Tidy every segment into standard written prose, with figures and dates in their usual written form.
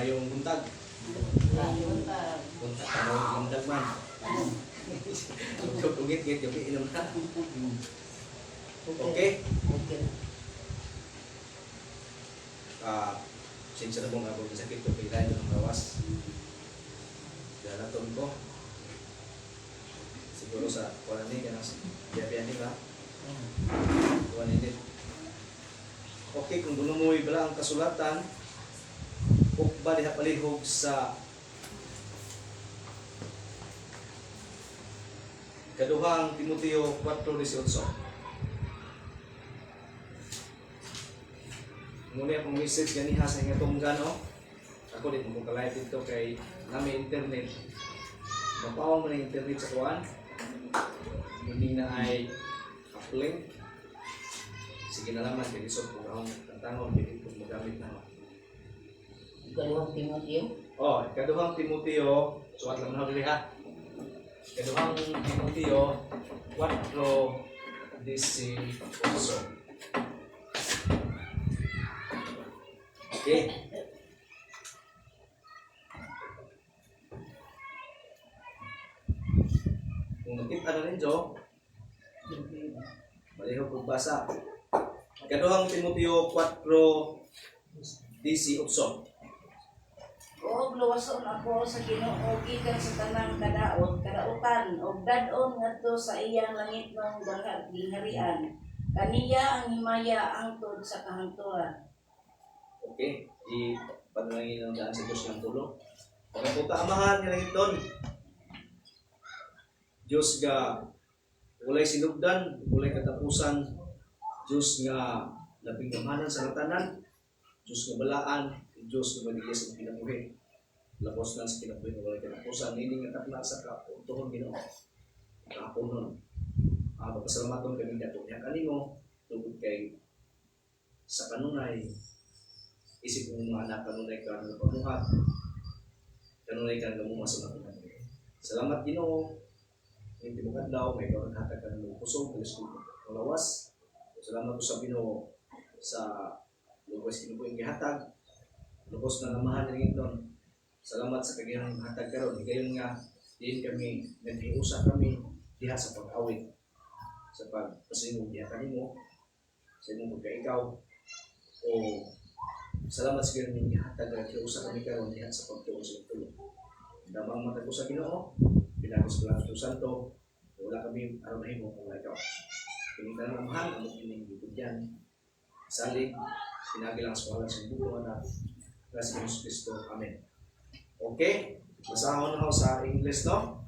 Mayong buntag. Buntag. Buntag ka mayong buntag man. Ugit-ugit yung inom na. Okay? Okay. Sinsya na mong abog sakit ko pilay ng kawas. Dalaton ko. Siguro sa kuwan ni kanang biya-biya ni ba? Kuwan ni. Okay, kung doon mo ibala ang kasulatan, ukba diha palihog sa kaduhang Timoteo 4:18. Muna akong message ganiha sa ingatong gano. Ako din kung ka-live dito kay nami internet. Mapaw mo na internet sa kuwan. Hindi na ay uplink. Sige na naman, kaya isot kung akong tantangon, hindi kong magamit na. Kaduhang Timoteo. Kaduhang Timoteo, suwat lang na dili ha. Kaduhang Timoteo 4:18. Okay. Kung nakita na ninyo, malihog kong basa. Kaduhang Timoteo 4:18. Og luwason ako sa Ginoo gikan sa tanang kadautan og dad-on ngadto sa iyang langit ng gingharian. Kaniya ang himaya angtod sa kahangturan. Okay, ipanalangin ng daan sa Diyos ng tulong. Pagkapunta amahan nila iton. Diyos nga walay sinugdan, walay katapusan. Diyos nga napingamanan sa natanan. Diyos nga balaan, Diyos nga magiging sa kinabuhi. Labos na sa kinabuhi nga walay katapusan. Hindi nga takna sa kautuhon Ginoo. Kapunon. Magpasalamat kami dato niya kanimo tungkol kay sa kanunay isip mong mga anak kanunay ka ng pamuhat, kanunay ka ng mumasa ng mga. Salamat Ginoo. Hindi mo kadlaw may karathatag ka ng pusong kalis ko lawas. Salamat po sa Ginoo sa luwas kinukuha yung gihatag. Lubos na namahan rin ito. Salamat sa kagayang hatag karon. Gayon nga diin kami naghiusa kami diha sa pag-awit sa pagpasinong diha kanimo sa imong pagkaikaw o salamat sa ganyan yung hatag at kiusa kami karon diha sa pagtuon sa tulong. Damang matag ko sa Ginoo, pinagos ko lang ito santo, wala kami aron mahimo kung ikaw. Pinigtan ng mahal, among ining bibigyan. Salig, pinagi lang sa walang sa buko na kasi Jesus Cristo. Amen. Okay, basahon na ako sa English, no?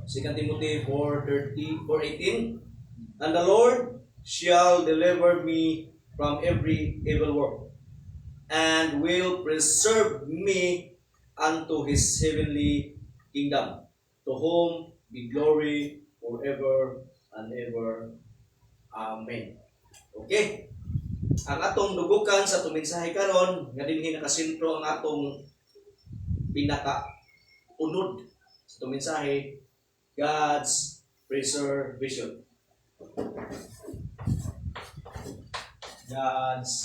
2 Timothy 4:18. And the Lord shall deliver me from every evil work, and will preserve me unto his heavenly kingdom, to whom be glory forever and ever. Amen. Okay. Ang atong dugukan sa tuminsahe karon nga dinhi nakasentro ang atong pinaka-unod sa tuminsahe, God's preservation. God's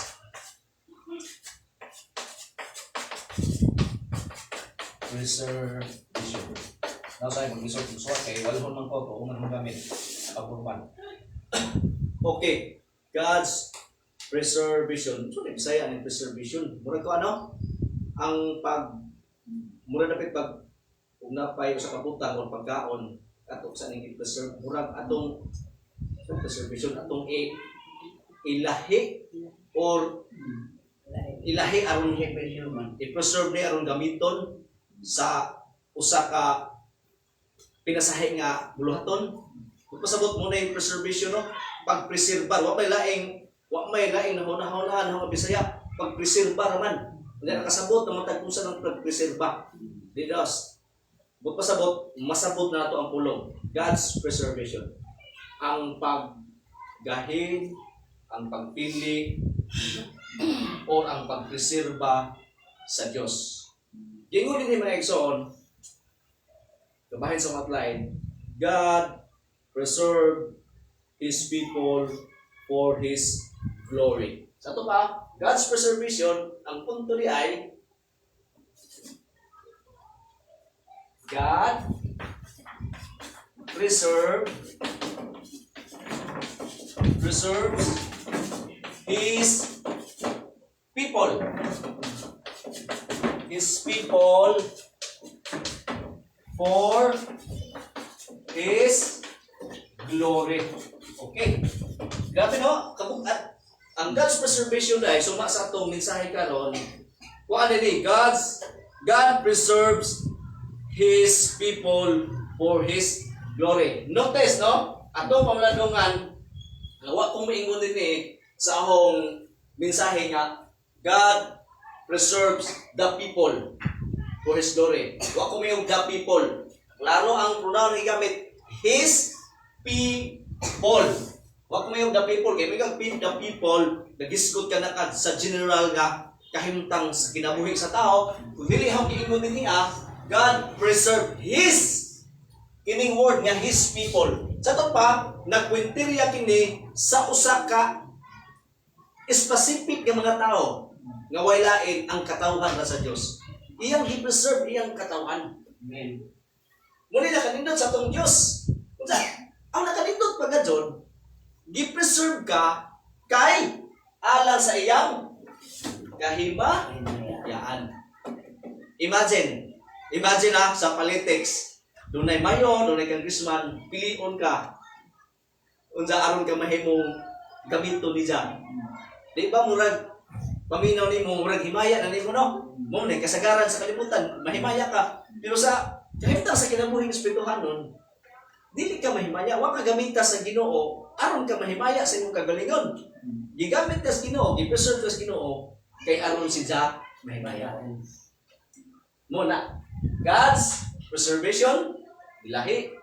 preservation. Nasa ay mag-resort ng suwat kay walhon man ko ito kung anong gamit pagpurban. Okay, God's preservation. So, Bisaya ang preservation. Murag ko ano? Ang murag dapit pag kung napay sa kabutang o pagkaon ato sa ning i-preserve. Murag atong preservation atong ilahi or ilahi aron i-preserve ni aron gamiton sa usa ka pinasahi nga buluhaton. Kung pasabot mo na yung preservation, no? Pag-preserbar, wa may laing nahuna-hunahan ng Bisaya, pag-preserbar man. Hindi nakasabot na matagpusan ng pag-preserba. Didos. Kung pasabot, masabot na ito ang pulong. God's preservation. Ang paggahin, ang pagpili, o ang pag-preserba sa Diyos. Gingon din mga igsoon, kabahin sa outline, God preserve His people for His glory. Sa ito pa, God's preservation, ang punto ni ay God preserves His people. His people for His glory. Okay. Grabe no? Kabugat. Ang God's preservation dahil suma sa atong mensahe karon. Kuan ni God preserves His people for His glory. Notice no? Atong pamalandungan wa kong maingon dinhi sa ahong mensahe nga God preserves the people for His glory. Wa ko mayong the people. Klaro ang pronoun na gamit. His people. Wa ko mayong the people. Kaya may kang the people, nagisgot ka na sa general nga kahimtang sa kinabuhi sa tao. Kung dili hang giingon din niya, God preserve His kining word nga His people. Sa ito pa, nagkwinteriya kini sa usa ka specific nga mga tao nga walain ang katawhan na sa Dios. Iyang gi-preserve iyang katawhan. Amen. Muli na kanindot sa atong Dios. Unsa? Ang nakanindot pagkadyon, gi-preserve ka kay alang sa iyang kahimayaan. Imagine sa politics, dunay mayo, dunay congressman, pilion ka. Unsa aron ka mahimong gamito ni Diyan. Di ba murag paminaw nimo murag himaya na nimo no? Mo na kasagaran sa kalibutan, mahimaya ka. Pero sa kahimtang sa kinabuhing espirituhan nun, dili ka mahimaya, wa ka gamita sa Ginoo aron ka mahimaya sa imong kagalingon. Gigamit ka sa Ginoo, gi-preserve ka sa Ginoo kay aron si Jah mahimaya. Muna, God's preservation, ilahi,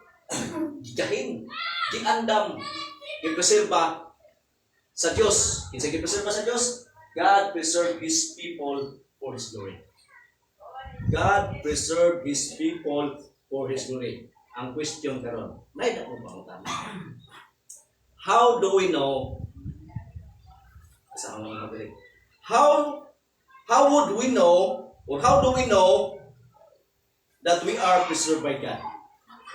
gigahin, giandam, gipreserba sa Dios. Kinsa gipreserba sa Dios? God preserve His people for His glory. God preserve His people for His glory. Ang question karon, may dako ba utang? How do we know? How would we know, or how do we know that we are preserved by God?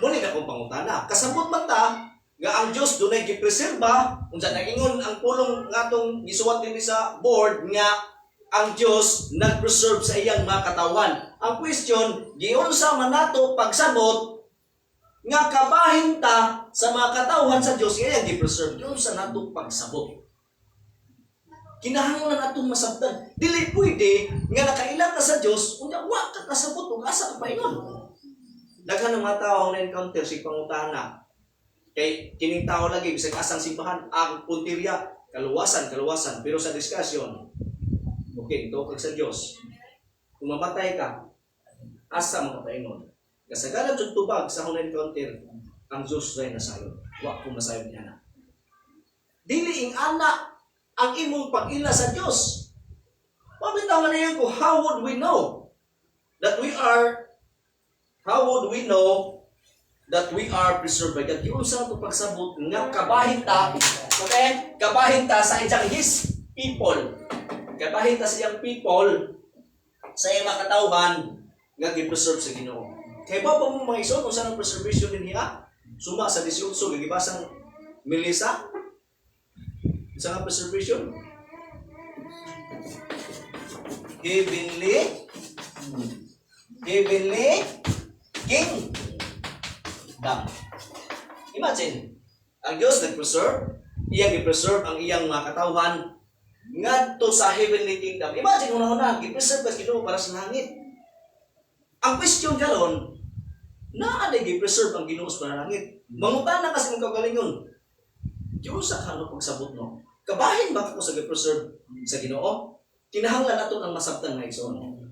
Muna na kong pangutana. Kasabot man ta, nga ang Diyos dunay gipreserba, unsa nagingon ang pulong ngatong gisuwat dinhi sa board nga ang Diyos nag-preserve sa iyang mga katawan. Ang question, giunsa man nato pagsabot nga kabahin ta sa mga katawhan sa Diyos nga iyang gi-preserve. Giunsa nato pagsabot? Kinahanglan atong masabtan. Dili pwede nga nakailang ka sa Diyos, unya wa ka kasabot ug asa ka paingon. Daghan ng mga tao ang na-encounter si pangutana. Kay kining tao lagi bisag asang simbahan ang puntirya kaluwasan. Pero sa discussion, okay, ito kag sa Dios. Kung mamatay ka, asa mo ka paingon? Kasagaran jud tubag sa akong encounter ang Dios ray nasayon. Wa ko masayon niya na. Dili ing ana ang imong pag-ila sa Dios. Pabitaw man niyan ko, how would we know that we are preserved by God? Giunsa to pagsabot nga kabahin ta, okay? Kabahin ta sa iyang His people. Kabahin ta sa iyang people sa iyang mga katawhan nga gi-preserve sa Ginoo. Kay ba mo mga ison kung saan ang preservation niya? Suma sa 18 gigibasang Melissa. Isa nga preservation. Heavenly kingdom. Imagine, ang Diyos nag-preserve, iyang i-preserve ang iyang mga katawhan ngadto sa heavenly kingdom. Imagine, una-una, i-preserve ka Ginoo para sa langit. Ang question karon, naa na i-preserve ang Ginoo sa langit. Mangutana kasi mong kagalingon. Diyos sa kano pagsabot no? Kabahin ba ako sa i-preserve sa Ginoo? Kinahanglan nato ang masabtan nga igsoon.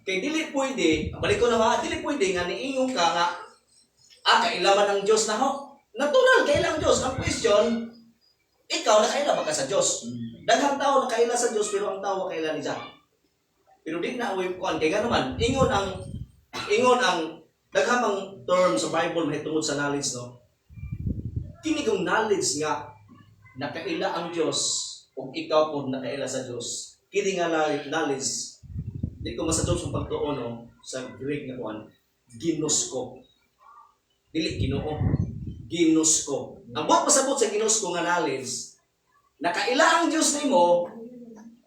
Kay dili pwede, balik ko na mga, dili pwede nga niingong ka nga, kailaman ng Diyos na ho. Natural, kailang Diyos. Ang question, ikaw nakaila ba ka sa Diyos? Daghang tao nakaila sa Diyos, pero ang tao kaila ni Jah. Pero di na away kuan kay nga naman, ingon ang daghang term sa Bible mahitungod sa knowledge no. Kini kong knowledge nga nakaila ang Diyos ug ikaw pod nakaila sa Diyos. Kini nga knowledge di ko masadot sa pagtuon no sa Greek nga kuan. ginusko. Dili Ginoo. Ginusko. Ang buot pasabot sa ginusko nga knowledge, nakaila ang Diyos nimo,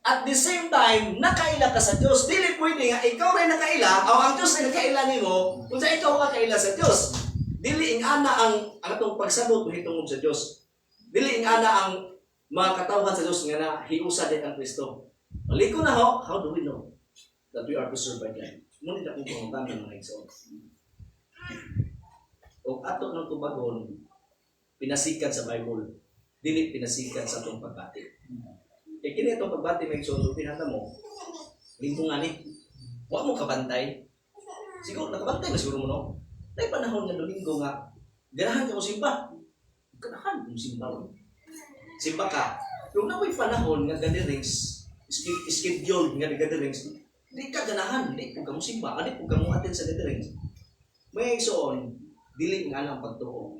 at the same time, nakaila ka sa Diyos. Dili pwede nga ikaw rin nakaila, o ang Diyos rin nakaila nimo, kung sa ikaw ka kaila sa Diyos. Dili ing ana ang atong pagsabot mahitungod sa Diyos. Dili ing ana ang mga katawhan sa Diyos nga na hiusa din ang Kristo. Maliko na ho, how do we know that we are preserved by God? Ngunit akong panguntan ng mga igsoon. O ato ng tubagon, pinasikat sa Bible, dili pinasikat sa itong pagbati. E kini itong pagbati may igsoon, pinata mo, lingkong ani, huwag mo kabantay. Siguro, nakabantay na siguro mo, no? Dahil panahon nga Domingo nga, ganahan ka mo simba. Ganahan mo simba. Simba ka. Kung na may panahon nga gatherings, schedule nga gatherings, di ka ganahan, di po ka mo simba, di po ka mo attend sa gatherings. May igsoon, dili nga ang pagtuo.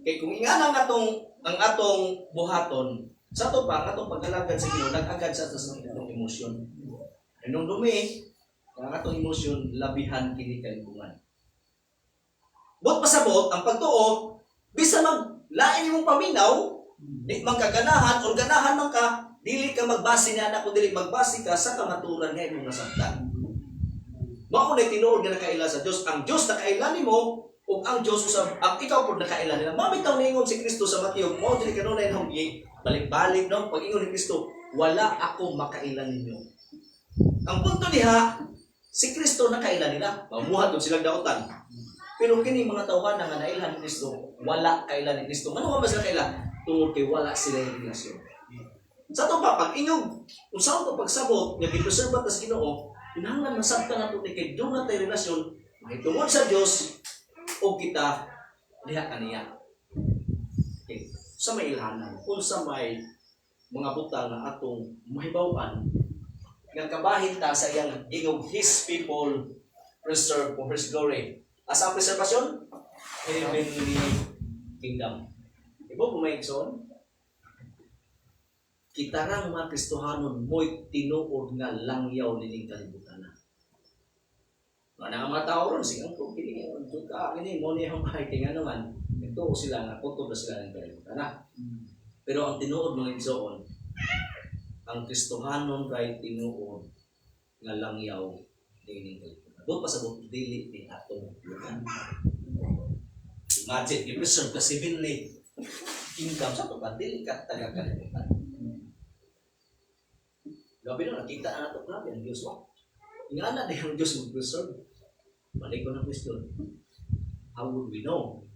Kaya kung ingana ang atong buhaton, sa ito pa, ang atong pag-alagad sa Ginoo, nag-agad sa atas ng itong emosyon. Nung dumi, ang atong emosyon, labihan kini kalibungan. Bot pasabot, ang pagtuo, bisa maglain imong paminaw, di man kaganahan, o ganahan man ka, dili ka magbase na anak, kung dili magbase ka sa kamaturan nga imong nasabtan. Mao na tinuod nga nakaila sa Dios. Ang Dios nakaila nimo, ug ang Dios usab ang ikaw pud nakaila nila. Mamitaw ningon si Kristo sa Mateo, mo dili kanunay nang balik-balik no pag-ingon ni Kristo, wala ako makaila ninyo. Ang punto diha, si Kristo nakaila nila. Mamuhat og silang dautan. Pero kini mga tawhan nga nailhan ni Kristo, wala kaila ni Kristo. Ano nga ba sila kaila? Tungod kay wala sila yung relasyon. Sa ito pa, pag inyong, kung saan ito pagsabot, nga gipreserve at sa Ginoo, pinahanglan masabta na ito kay doon na tayo relasyon, mahitungod sa Diyos, o kita, diha kaniya. Okay. Sa may ilhanan, kung sa may mga butang na atong mahibawan, nga kabahin ta sa iyang ingog, His people preserve for His glory. Asa ang preservation? Heavenly kingdom. Ibo kung may igsoon, kita rang mga Kristohanon mo'y tinuod nga langyaw nining kalibutan na. Mga tao ron, sigang kung kini mo niya ang mahiting naman, ito sila nga, kutob na sila ng kalibutan na. Pero ang tinuod mga igsoon, ang Kristohanon kay tinuod nga langyaw nining kalibutan. Doon pa sa dili ni atong lugan. Imagine, i-preserve ka heavenly kingdom sa ito ba? Dili ka taga-kalimutan. Gabi na, nakita na ito. Grabe ang Diyos mo. Nga na ang Diyos mag-preserve. Balik ko ng question. How would we know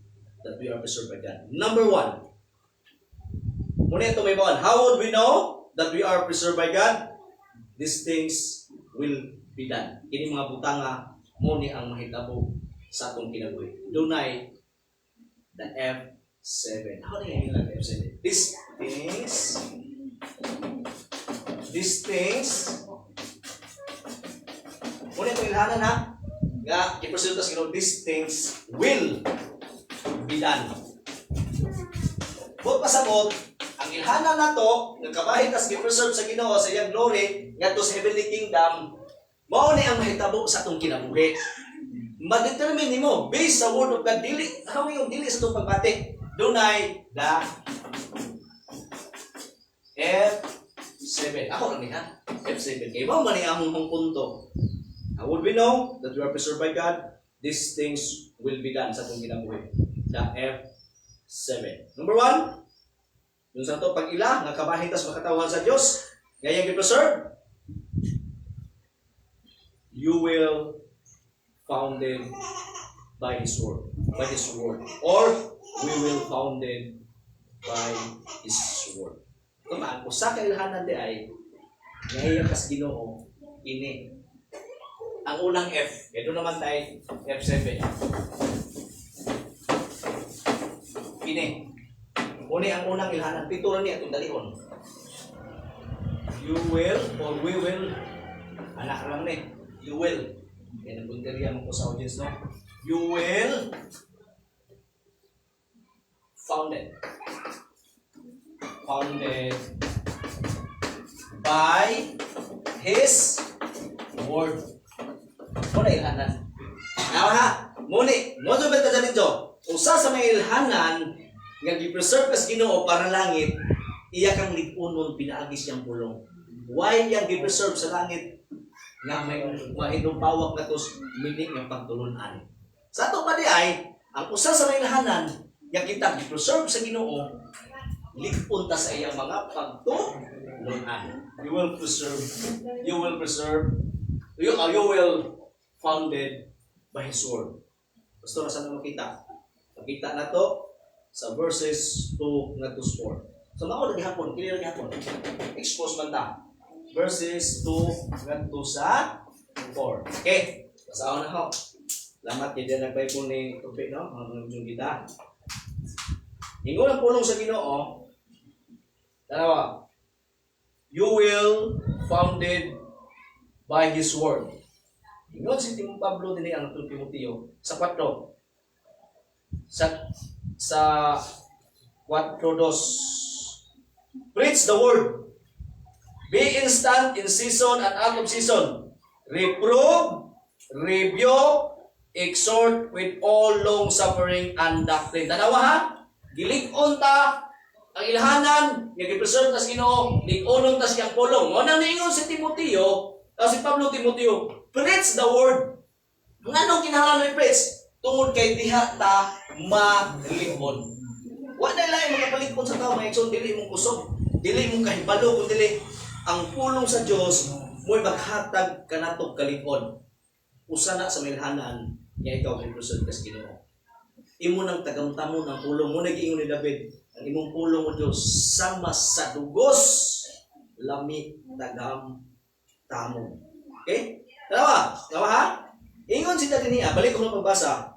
that we are preserved by God? Number one. Muna ito may bawan. How would we know that we are preserved by God? These things will be done. Kini mga butanga mo ni ang mahitabo sa atong kinabuhi. Dunay the F7. How do you mean F7? These things muna itong ilhanan ha nga i-preserve tas gano'n, these things will be done. Buot pasabot ang ilhanan na to nagkabahin tas i-preserve sa Ginoo sa iyang glory nga to sa heavenly kingdom. Mao ni ang mahitabo sa atong kinabuhi. Ma-determine nimo based sa word of God, dili ano yung dili sa itong pagbati. Dunay the F7. Ako lang ha. F7. Kaya mao man ni among punto. How would we know that we are preserved by God? These things will be done sa itong kinabuhi. The F7. Number 1, yung sa ito pag-ila, nakabahin tas makatawan sa Diyos, ngayang i-preserve, you will founded by His word. By His word. Or, we will founded by His word. Kumaan, kung sa kailhanan di ay, ngayon kas Ginoo, ini. Ang unang F, ito naman tayo, F7. Ini. Uni ang unang ilhanan, pituran niya itong dalihon. You will, or we will, anak lang ni, you will. Yan ang punteriya mo po sa audience, no? You will founded by His word. Ano na ilhanan? Now ha? Muni, mo jud ta dali jo. Usa sa may ilhanan nga gi-preserve kas Ginoo para langit, iya kang lig-unon pinaagi siyang pulong. Why yang gi-preserve sa langit nga may mahidong pawak na tos minik nga pagtulunan. Sa ato pa di ay ang usa sa may ilhanan nga kita gi-preserve sa Ginoo, lig-on ta sa iyang mga pagtulunan. You will founded by His word. Pastor, saan na makita? Makita na to sa verses 2 nga to 4. So, mao na gihapon, clear gihapon. Expose man ta. Verses 2 nga to sa 4. Okay, basaon na ho. Lamat din nagbay po ni Tupi, no? Mga mga kita. Ingon ang pulong sa Ginoo. Dalawa. You will founded by His word. Ingon si Pablo din ang Timoteo sa 4. Sa 4:2. Preach the word. Be instant in season and out of season. Reprove, rebuke, exhort with all long suffering and doctrine. Tanawa ha? Gilig-on ta ang ilhanan nga gi-preserve ta sa Ginoo, lig-onon ta siyang pulong. Mo nang niingon si Timoteo, si Pablo Timoteo, preach the word. Nganong kinahanglan ni preach? Tungod kay diha ta malig-on. Wa na lain makapalig-on sa tao, maigsoon dili mong kusog, dili mong kahibalo kun dili ang pulong sa Dios mo'y maghatag kanatog kalig-on. Usa na sa milhanan nga ikaw gi-preserve ka sa Ginoo. Imo nang tagamtamo ng pulong mo nag-ingon ni David, ang imong pulong o Dios sama sa dugos lami tagam tamo. Okay? Dalawa ha? Ingon si Daniel, balik ko na pagbasa.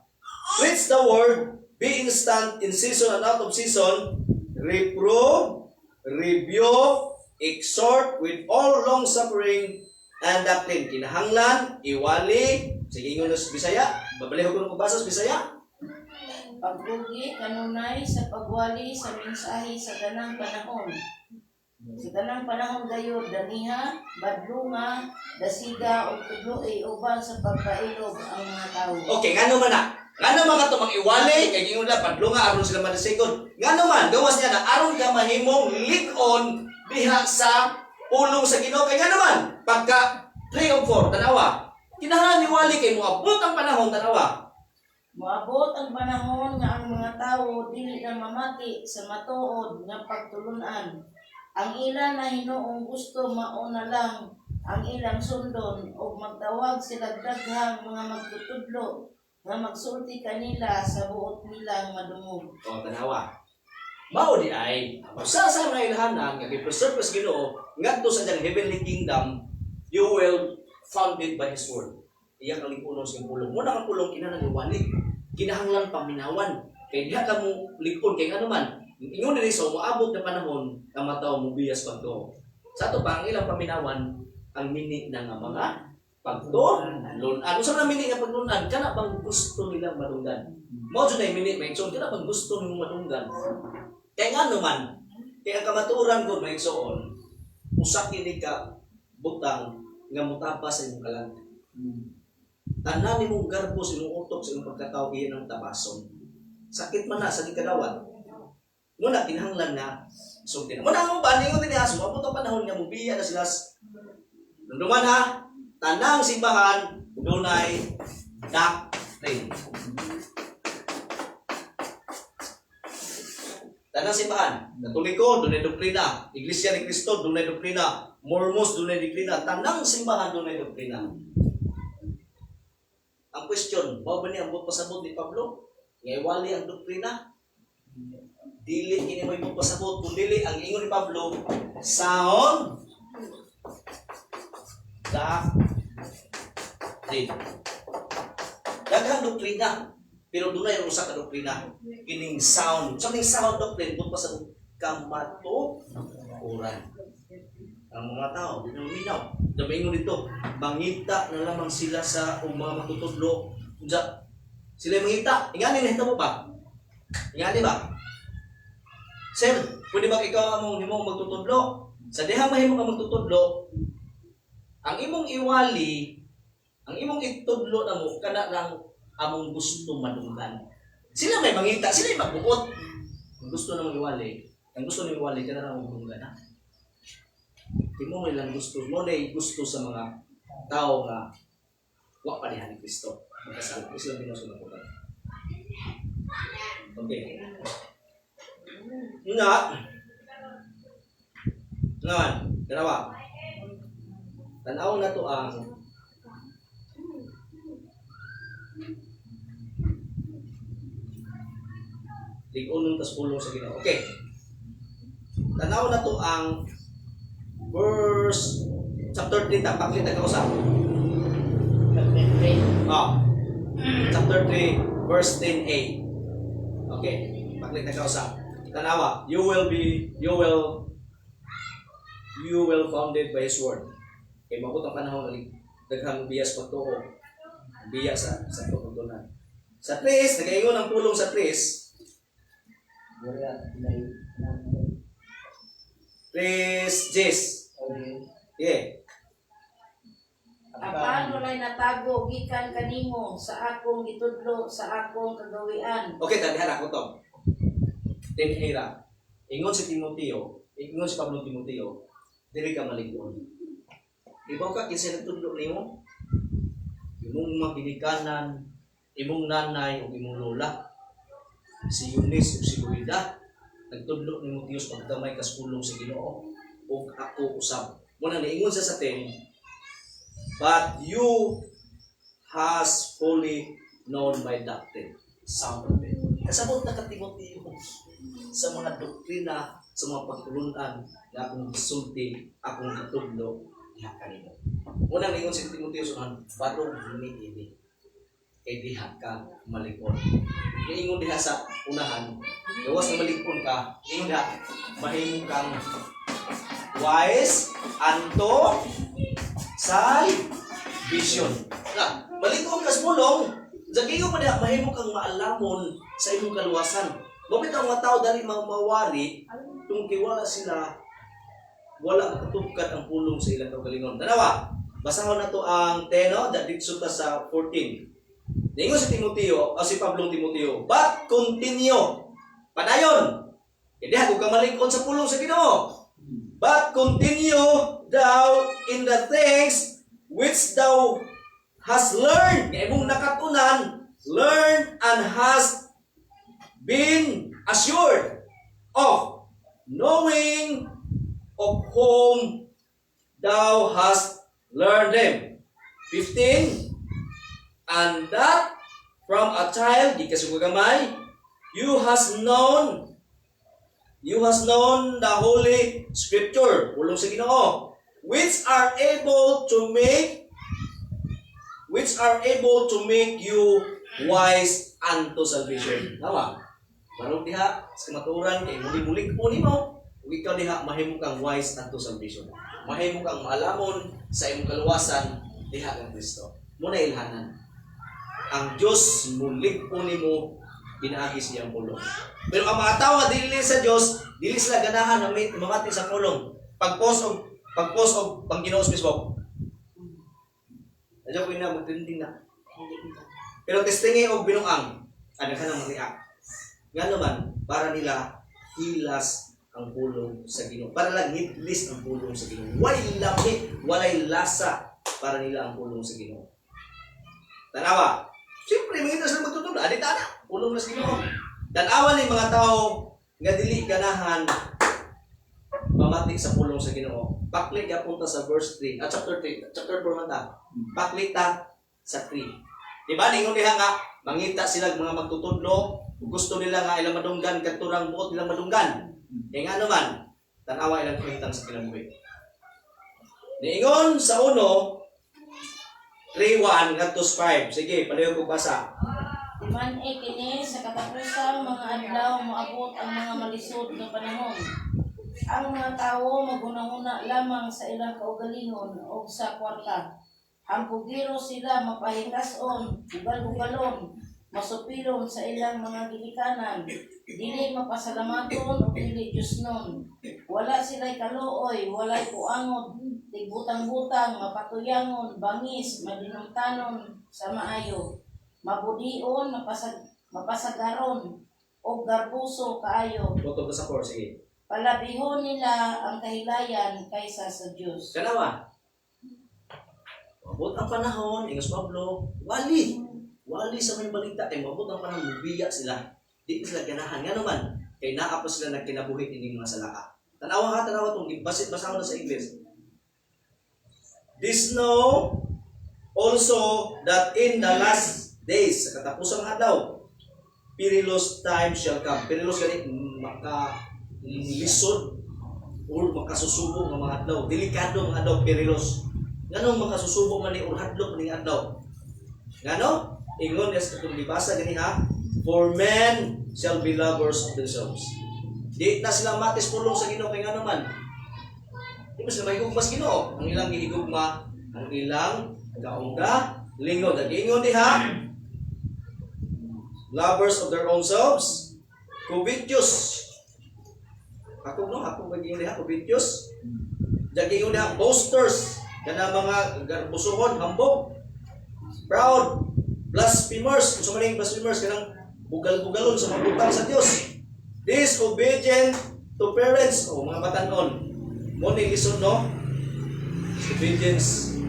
Preach the word, be instant in season and out of season, reprove, rebuke, exhort with all long suffering and doctrine. Kinahanglan, iwali, sige ingon na sa Bisaya, babalik ko na pagbasa sa Bisaya. Pagbugi, kanunay sa pagwali sa mensahe sa ganang panahon. Sa ganang panahon gayud, daniha, badlunga, dasiga, o tudloy, uban sa pagpailob ang mga tao. Okay, nga naman na. Nga naman ka tumang iwali, kay gingon na padlunga, aron sila manasigod. Nga naman, gawas niya na, aron ka mahimong lig-on diha sa pulong sa Ginoo. Kaya nga naman, pagka 3 o 4, tanawa, kinahanglan iwali kay moabot ang panahon, tanawa. Moabot ang panahon nga ang mga tao dili na mamati sa matuod nga pagtulunan. Ang ilan na hinuong gusto mauna lang ang ilang sundon o magtawag sila daghang mga magtutudlo nga magsulti kanila sa buot nilang madungog. O, tanawa. Mao di ay, usa sa mga ilhanan nga gi-preserve sa Ginoo ngadto sa diyang heavenly kingdom, you will founded by His word. Iya kang lipunon sa pulong. Muna kang pulong kinahanglan iwali. Kinahanglan paminawan. Kay diha ka mo likon kay ano man. Ingon diri so moabot na panahon nga mataw mo biyas pagtuo. Sa ato pa ang ilang paminawan ang mini na nga mga pagtuon. Ano sa mga mini nga pagtuon kana bang gusto nilang madunggan. Mao jud ay mini may igsoon kana bang gusto nimo madunggan. Kay ngano man kay ang kamatuoran gud may igsoon. Usa kini ka butang nga mutapa sa imong kalang. Tanan nimong garbo sa imong utok sa imong pagkatao iyan ang tabason. Sakit man na sa kadawat. Muna kinahanglan na sugtin. Muna mo ba ningon din aso abot ang panahon nga mobiya na sila. Nunduman ha, tanang simbahan dunay doctrine. Tanang simbahan, Katoliko dunay doktrina, Iglesia ni Cristo dunay doktrina, Mormons dunay doktrina, tanang simbahan dunay doktrina. Ang question, mao ba ni ang pasabot ni Pablo? Nga iwali ang doktrina? Dili kini mo imong pasabot kun dili ang ingon ni Pablo sound doctrine. Daghang doktrina pero dunay usa ka doktrina kining sound. So ning sound doctrine kun pasabot kamatuoran. Ang mga tao di na minaw. Dapat ingon dito, mangita na lamang sila sa mga magtutudlo. Sila mangita. Ingani na hitabo ba? Ingani ba? Sir, pwede ba ikaw among himong magtutudlo? Sa diha mahimo ka magtutudlo, ang imong iwali, ang imong itudlo na mo kana lang among gusto madunggan. Sila may mangita, sila may magbuot. Kung gusto na mag-iwali, ang gusto ni iwali, ka na lang madunggan, ha? Di mo may lang gusto, mo na gusto sa mga tao nga wa pa dihan ni Kristo. Magkasal, sila binusunod ko. Okay. Nga, ngaman, dalawa. Tanaw na to ang ligunong tas pulong sa Ginoo. Okay. Tanaw na to ang verse chapter 3 tapaklit na kausap. Chapter 3 verse 10a. Okay, paklit na kausap. Tanawa, you will founded by His word. Kaya mabot ang panahon ng daghang biyas pagtuo. Biya sa pagtutunan. Sa tres, nagaingon ang pulong sa tres. Tres, Jess. Yeah. Apan walay natago gikan kanimo sa akong gitudlo sa akong kagawian. Okay, tadihan ako to. Tinhira. Ingon si Timoteo, ingon si Pablo Timoteo, dili ka maligon. Ibaw ka kinsa nagtudlo nimo? Imong mga ginikanan, imong nanay o imong lola. Si Eunice o si Luida, nagtudlo ni Timoteus pagdamay kas pulong sa Ginoo ug ako usab. Muna niingon sa atin, but you has fully known my doctrine. Sound of it. Kasabot na ka Timoteo sa mga doktrina, sa mga pagtulunan na akong gisulti, akong gitudlo diha kanimo. Muna niingon si Timoteo sa batong ini. Kay diha ka malikon. Niingon diha sa unahan, gawas na malikon ka, niingon diha, mahimo kang wise anto salvation. Na, malikon ka sa pulong, Zagiyo pa diha, mahimo kang maalamon sa imong kaluwasan. Mabit ang mga tao dali mawari, tungki wala sila, wala makatupkat ang pulong sa ilang kaugalingon. Dalawa, basahon na to ang 10, no? Dito ta sa 14. Ningon si Timoteo, o si Pablong Timoteo, but continue. Padayon. Hindi ako ka malikon sa pulong sa Ginoo. But continue thou in the things which thou hast learned. Kaya mong nakatunan, learned and has been assured of, knowing of whom thou hast learned them. 15. And that from a child, di ka sugagamay, you has known the Holy Scripture, pulong sa Ginoo, which are able to make you wise unto salvation. Tama? Marong diha, sa maturan, kay muli-muli po nimo, ikaw diha, mahimo kang wise unto salvation. Mahimo kang maalamon sa imong kaluwasan, diha kang Kristo. Muna ilhanan. Ang Diyos mulig po nimo, pinaagi siya ang pulong. Pero ang mga tao nga dili sa Diyos, dili sila ganahan na mamati sa pulong. Pag-post og pang Ginoo sa Facebook. Adyo ko na magtinding na. Pero testingi og binuang, ano ka nang mag-react. Nga naman, para nila hilas ang pulong sa Ginoo. Para lang hitlis ang pulong sa Ginoo. Walay lamig, walay lasa para nila ang pulong sa Ginoo. Tanawa. Siyempre, mga ito sila magtutulog. Adita na. Pulong na sa Ginoo. Tanawa ni mga tao nga dili ganahan mamati sa pulong sa Ginoo. Paklit ya punta sa verse 3. Chapter 3. Chapter 4 man ta. Paklit ta sa 3. Diba? Ningon diha nga, mangita sila mga magtutudlo. Gusto nila nga ilang madunggan, katurang buot ilang madunggan. E nga naman, tanawa ilang kwentang sa kinabuhi. Niingon sa 1, 3:1 ngadto 5. Sige, palayo ko basa. Timan kini sa katapusang mga adlaw moabot ang mga malisod nga panahon. Ang mga tawo magunahuna lamang sa ilang kaugalingon o sa kwarta. Hampugiro sila mapahingason, ugal-ugalon, masupilon sa ilang mga gilikanan, dili mapasalamaton o dili Diyosnon. Wala sila'y kaluoy, walay puangod, tigbutang-butang, mapatuyangon, bangis, madinumtanon sa maayo. mabudion, mapasagaron, o garbuso kaayo. Butog ka sa 4, sige. Palabihon nila ang kahilayan kaysa sa Diyos. Kanawa. Mabot ang panahon, Ingos Pablo, wali sa may balita, kay mabot ang panahon, lubiya sila. Di sila ganahan. Nga naman, kay naapos sila nagkinabuhi ini mga salaka. Tanawa itong basit-basa ko na sa English. This know also that in the last days, sa katapusang adlaw, perilous time shall come. Perilous ganit, lisod or makasusubong ng mga adlaw. Delikado mga adlaw, perilous. Ganong makasusubong man ni or hadlok man ni adlaw. Ngano? Ingon yes katong libasa gani ha. For men shall be lovers of themselves. Di na sila matis pulong sa Ginoo kay ngano man. Di ba sila mahigugma sa Ginoo? Ang ilang gihigugma, ang ilang kaungga, linggo. Nag-ingon diha. Lovers of their own selves, covetous. Ako mag-ingon diha, covetous. Nag-ingon diha, boasters. Kana mga garbusuhon, hambog, proud, blasphemers. Kung sa maling blasphemers, kanang bugal-bugalon sa mabutang sa Diyos. Disobedient to parents. O mga batanon. Muna lisod, no? Disobedience.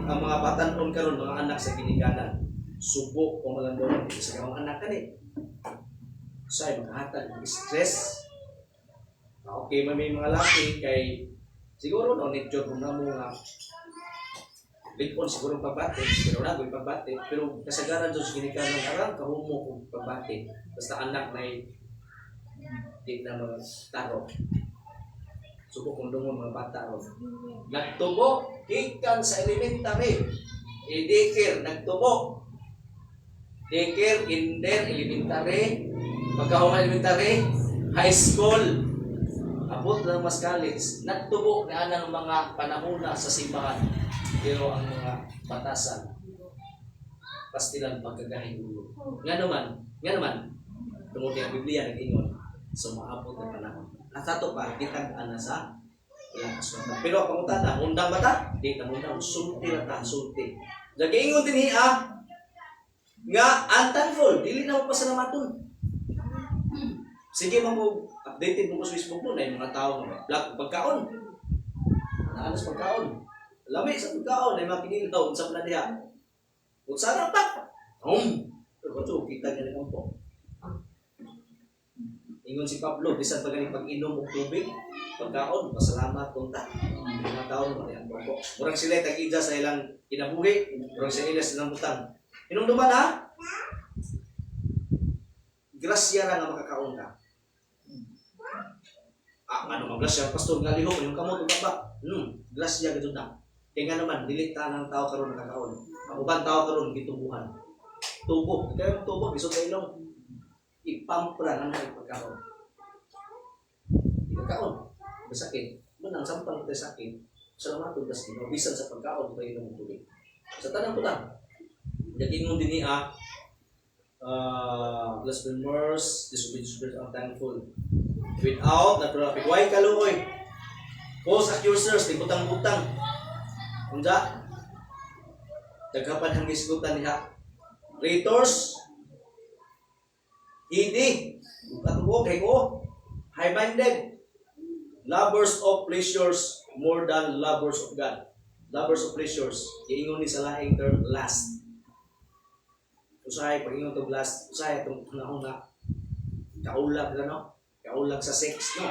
Ang mga batanon karon mga anak sa ginikanan. Subo o malandong. Isa ka mga anak ka ni. Sa'yo, magkahatag ng stress. Okay, may mga laki kay siguro no, nature kung na mo nga Bigpon siguro pagbati, pero na ko'y pagbati, pero kasagaran doon sa ginikanan arang kahumo kong pagbati. Basta anak na di na mga taro. Subo kong dungon mga bata ron. Nagtubo, gikan sa elementary. I-daycare, nagtubo. Daycare, kinder, elementary, pagkahuma elementary, high school, abot ng mas college. Nagtubo na ng mga panahuna sa simbahan. Pero ang mga batasan, pastilan pagkagahin ulo. Nga naman, tungkol ang Biblia nag-ingon, so maabot ng panahon. At ato pa, kitag na sa ilang kaswata. Pero ang pangutana, undang bata? Di na mundang, sulti na ta, sulti. Nag-ingon din hiya, nga unthankful, dili na mo pasalamaton. Sige updated mo ko sa Facebook mo na yung mga tao na vlog pagkaon. Naalas pagkaon. Lami sa pagkaon na yung mga pinilitaw sa planadiha. Kung sarap pa. Pero ito, kita niya naman po. Ingon si Pablo, bisan pa galing pag-inom o tubig, pagkaon, pasalamat, punta. Mga tao naman yan po. Murang sila tag-ida sa ilang kinabuhi, murang sa ilas silang butang. Inong duman ha? Grasya lang ang makakaon ka. Ano ang grasya? Pastor, nga lihok, yung kamot, ba? Grasya gano'n na. Kaya nga naman, dilita ng tao karon nakakaon. Ang ubang tao karon gitubuhan. Tubo. Kaya yung tubo, isod sa ilong. Ipampra na ng pagkaon. Pagkaon. Masakit. Manang sampang ito sakit. Salamat ito kasi mabisan sa pagkaon ito yung tubig. Sa tanang ko lang. Naging mo din niya blasphemers, disobedient, unthankful. Without natural pigway kaluoy. False accusers, butang-butang. Unda, daghapan ang gisgutan niya. Traitors, hindi, katubo, kay ko, high-minded, lovers of pleasures more than lovers of God. Lovers of pleasures, iingon ni sa laing term, last. Usahay, pag-ingon itong last, usahay itong una-una, kaulag, ano? Kaulag sa sex, no?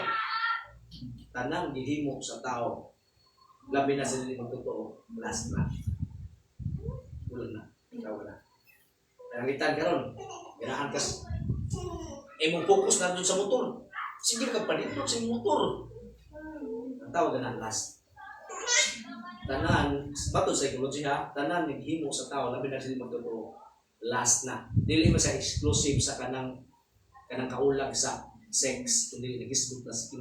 Tanang gihimo sa tao. Labi na sila yung totoo, last na. Ulan na, ikaw na. Nangitan ka ron, ganahan ka. Mong focus na doon sa motor. Sige ka palito sa motor. Ang tawag na last. Tanan, batod sa psychology ha, tanan naghimo sa tao, labi na sila magtotoo, last na. Dili mo sa exclusive sa kanang kaulag sa sex, kundi nag-isbog na sa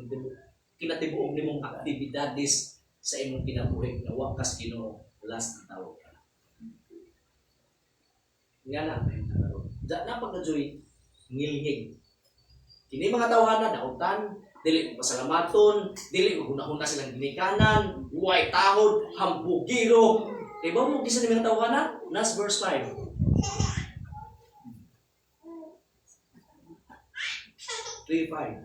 kinatibuog ni mong aktibidades sa imong kinabuhi na wakas Ginoo last na tawag ka. Nga na, napagkajoy ngilhig. Kini mga tawhana dautan, dili pasalamaton, dili maghuna-huna silang ginikanan, huway tahod, hambugiro. Diba mo gisa ni mga tawhana? Nas verse 5. 3:5.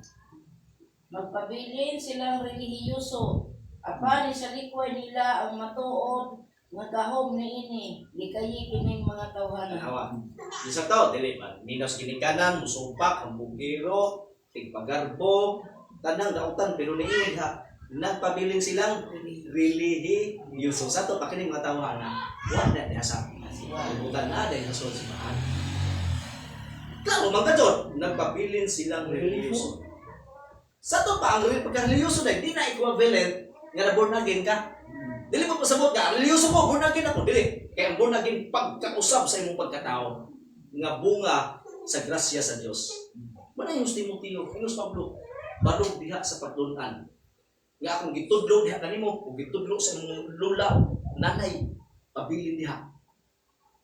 Magpabilin silang relihiyoso. Apan sa likway nila ang matuod nga gahom niini, gikayi kining mga tawhanan. Tanawa. Isa to, dili man. Minos ginikanan, musumpak, ang bugiro, tigpagarbo, tanang dautan, pero niingon ha. Nagpabiling silang relihiyoso. Sa to, pakining mga tawanan. Wala na niya sa ibutan na dahil sa simbahan. Klaro, mga Diyod, nagpabiling silang relihiyoso. Sa to pa, ang pagka-relihiyoso na, di na equivalent nga na born again ka. Dili mo pasabot ka, reliyoso ko, born again ako, dili. Kaya ang born again, pagkausap sa imong pagkatao, nga bunga sa grasya sa Diyos. Mana yung Timoteo, yung Pablo, barong diha sa paglunan. Nga akong gitudlo diha kanimo, o gitudlo sa imong lula, nanay, pabilin diha.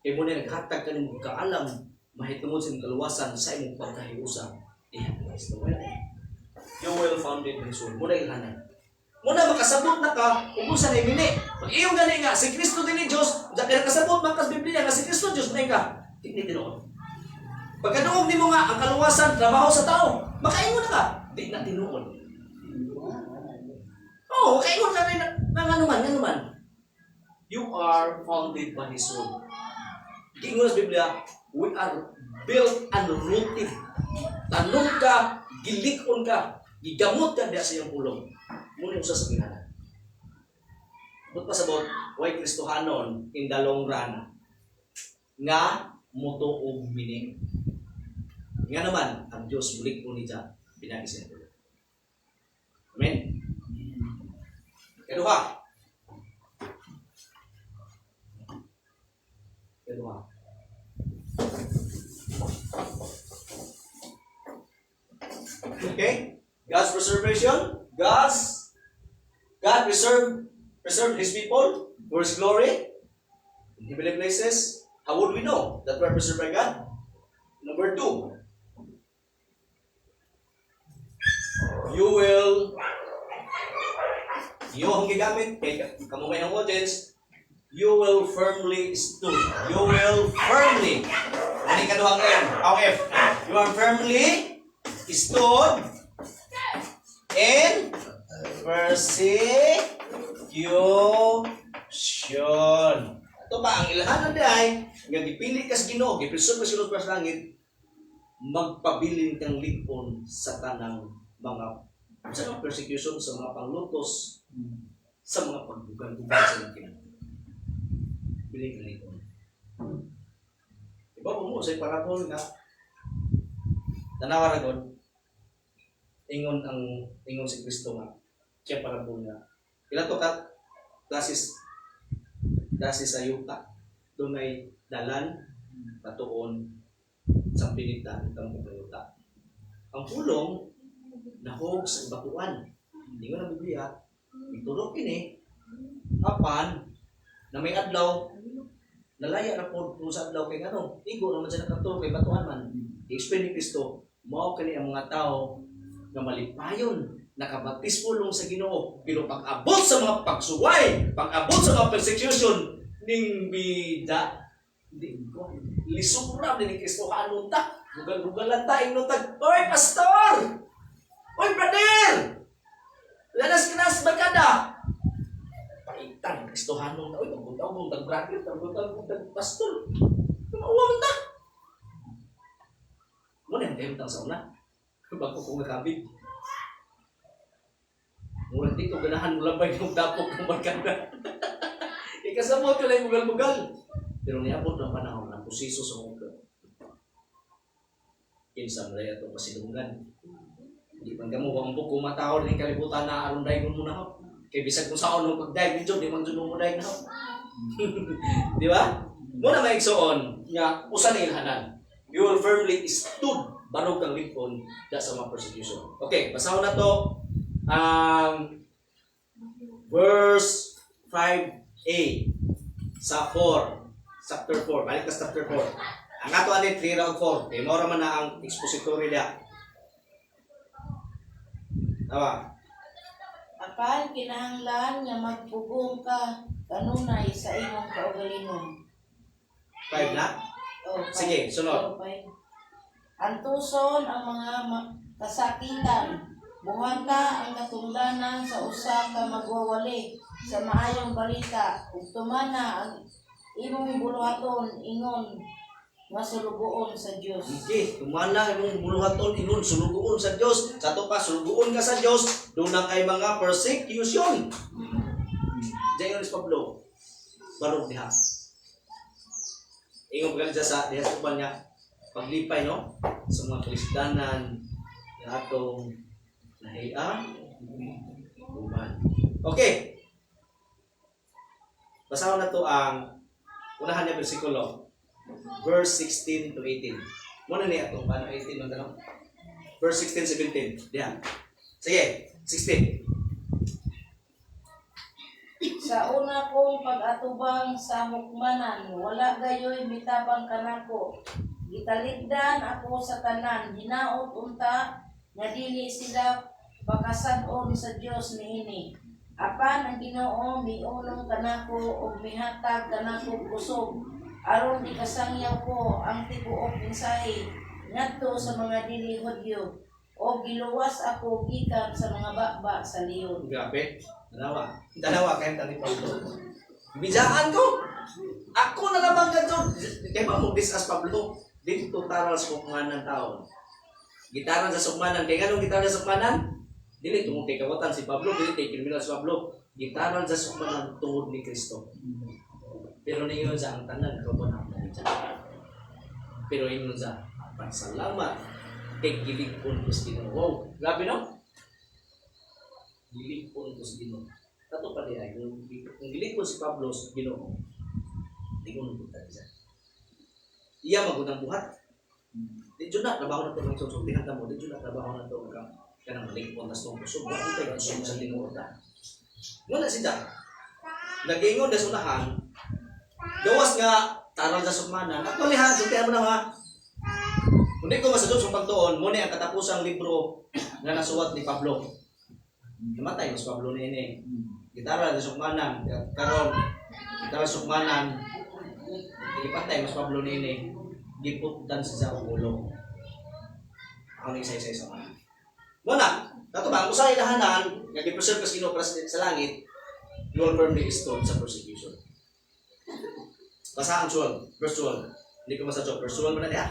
Kaya mo na naghatag ka nimong kaalam, mahitungod sa imong kaluwasan sa imong pagkahiusa. Diha, Kristo. You will found it in soul. Muna ilhanan. Muna makasabot na ka, ubusan ay mini. Pag iyong gani nga, si Kristo din ni Diyos, dahil nakasabot man kas Biblia nga si Kristo Diyos na ka, hindi tinuod. Pagkanuog ni mo nga, ang kaluwasan, trabaho sa tao, makaingon na ka, di na tinuod. Oo, makaingon ka rin ng anuman. You are founded by His Word. Ingon sa Biblia, we are built and rooted. Tanong ka, gilikon ka, gigamot ka diya sa iyong pulong. Muna yung sasabihan. Ba't pasabot, why Kristohanon in the long run nga mutuog mini. Nga naman, ang Diyos bulik po niya, pinagisin po. Amen? Kedua. Okay? God's preservation. God preserved His people for His glory in heavenly places. How would we know that we are preserved by God? Number 2, yung gigamit kay kamumay ng audience, you will firmly stood. You will firmly. Ano yung kaduhang ngayon? OF. You are firmly stood in persecution. Ito ba, ang ilhanan di ay, nga gipili ka sa Ginoo, gipreserve ka sa Ginoo sa langit, magpabilin kang lipon sa tanang mga persecution, sa mga panglutos, sa mga pagbugal-bugal sa mga kinabuhi. Bilin kang lipon. Diba mo sa parabol nga, tanawa na doon, ingon si Kristo nga, siya parabol nga. Ilan to ka, klasis sa yuta, doon ay dalan, patuon, sa pinitan, itong pagkayuta. Ang pulong, nahog sa batuan. Hindi mo na Biblia, itulog kini, apan, na may adlaw, nalaya na po sa adlaw kay ano, igo naman siya nakatulog kay batuan man. I-explain ni Kristo, mao kani ang mga tao na malipayon, nakabaptis pulong sa Ginoo, pero pag-abot sa mga pagsuway, pag-abot sa mga persecution, ning bida, lisura din ni Kristo hanon ta, bugal-bugalan ta, inutag, oy pastor! Oy brother! Lanas-kinas bagada! Paitan, Kristo hanon ta, oy tagbuntag tag brother, tag pastor, tumawang ta! Muna yung tayong sa una, bago kong nakabig. Mula dito, ganahan mo labay yung tapok ng barkada. Ikasamot ko lang yung bugal-bugal. Pero niabot ng panahon ng pusiso sa mundo. Kinsa mo rin ito pasilungan. Hindi man kamo kung buko matao rin kalibutan na aron dayon mo na ho. Kaya bisag kung saan mo pagdaig dito, di man dyan mo daig na ho. Di ba? Muna may igsoon, nga usan na ilhanan. You will firmly stood barog kang lipon sa mga persecution. Okay, basahon na to. Verse 5a sa 4, chapter 4, balik ka sa chapter 4. Ang ato ani 3 round 4, kay mora man na ang expository niya. Tawa. Apan kinahanglan nga magpugong ka kanunay sa imong kaugalingon. 5 na? Oh, Sige, sunod. Antuson ang mga kasakitan. Buhata ang katungdanan sa usa ka magwawali sa maayong balita ug tumana ang imong buluhaton ingon nga sulugoon sa Dios. Okay, kumana imong buluhaton ingon sulugoon sa Dios. Sa to pa sulugoon ka sa Dios, doon na kay mga persecution. Diyan si Pablo. Barog diha. Ingon pa sa diha sa uban niya paglipay no sa mga Kristiyanan nga atong nahiya uban. Okay. Basahan na to ang unahan niya bersikulo. Verse 16 to 18. Muna niya ito. Paano 18 ang tanong? Verse 16, 17. Diyan. Sige. 16. Sa una kong pag-atubang sa hukmanan, wala gayoy mitabang kanako. Gitaligdan ako sa tanan, hinaot unta, nga dili sila pakasad-on sa Dios niini. Apan ang Ginoo miunong kanako ug mihatag kanako kusog aron ikasangyaw ko ang tibuok mensahe ngadto sa mga dili Hudyo o giluwas ako gikan sa mga bakba sa liyon. Grabe. Dalawa kayo tali Pablo. Bijaan ko. Ako na naman ganito. Kaya ba mo discuss Pablo? Dito taral sa hukmanan taon. Gitaran sa sukmanan. Kaya ganun gitaran sa sukmanan? Dili tungod kay kawatan si Pablo, dili kay kriminal si Pablo. Gitaran sa sukmanan tungod ni Kristo. Pero ningon sa ang tanan kabon ang nandiyan. Pero ingon sa pasalamat kay giligpon ko sa Ginoo. Wow, grabe no? Giligpon ko sa Ginoo. Kato pa diay kung giligpon si Pablo sa Ginoo. Tingon ko ta siya. Iya magunang buhat. Di jud na trabaho na to ng susultihan ta mo, di jud na trabaho na to kanang maligpon tas tong kusog. Wa tay kusog sa Ginoo ta. Wala siya. Nagingon des unahan. Gawas nga taral sa sukmanan. Actually ha, sultihan mo na nga. Hindi ko masadot sa pagtuon, muna ang katapusang libro na nasuwat ni Pablo. Namatay mas Pablo ni ini. Gitara sa sukmanan, karon gitara sa sukmanan. Ipatay mas Pablo ni ini. Giputan sa ulo. Ako ni isa-isa sa mga. Muna, kato ba, kung sa ilahanan, nga gi-preserve kas Ginoo sa langit, you will firmly stood sa persecution. Basahan 12, verse 12. Hindi ko masadyo, verse 12 mo na niya.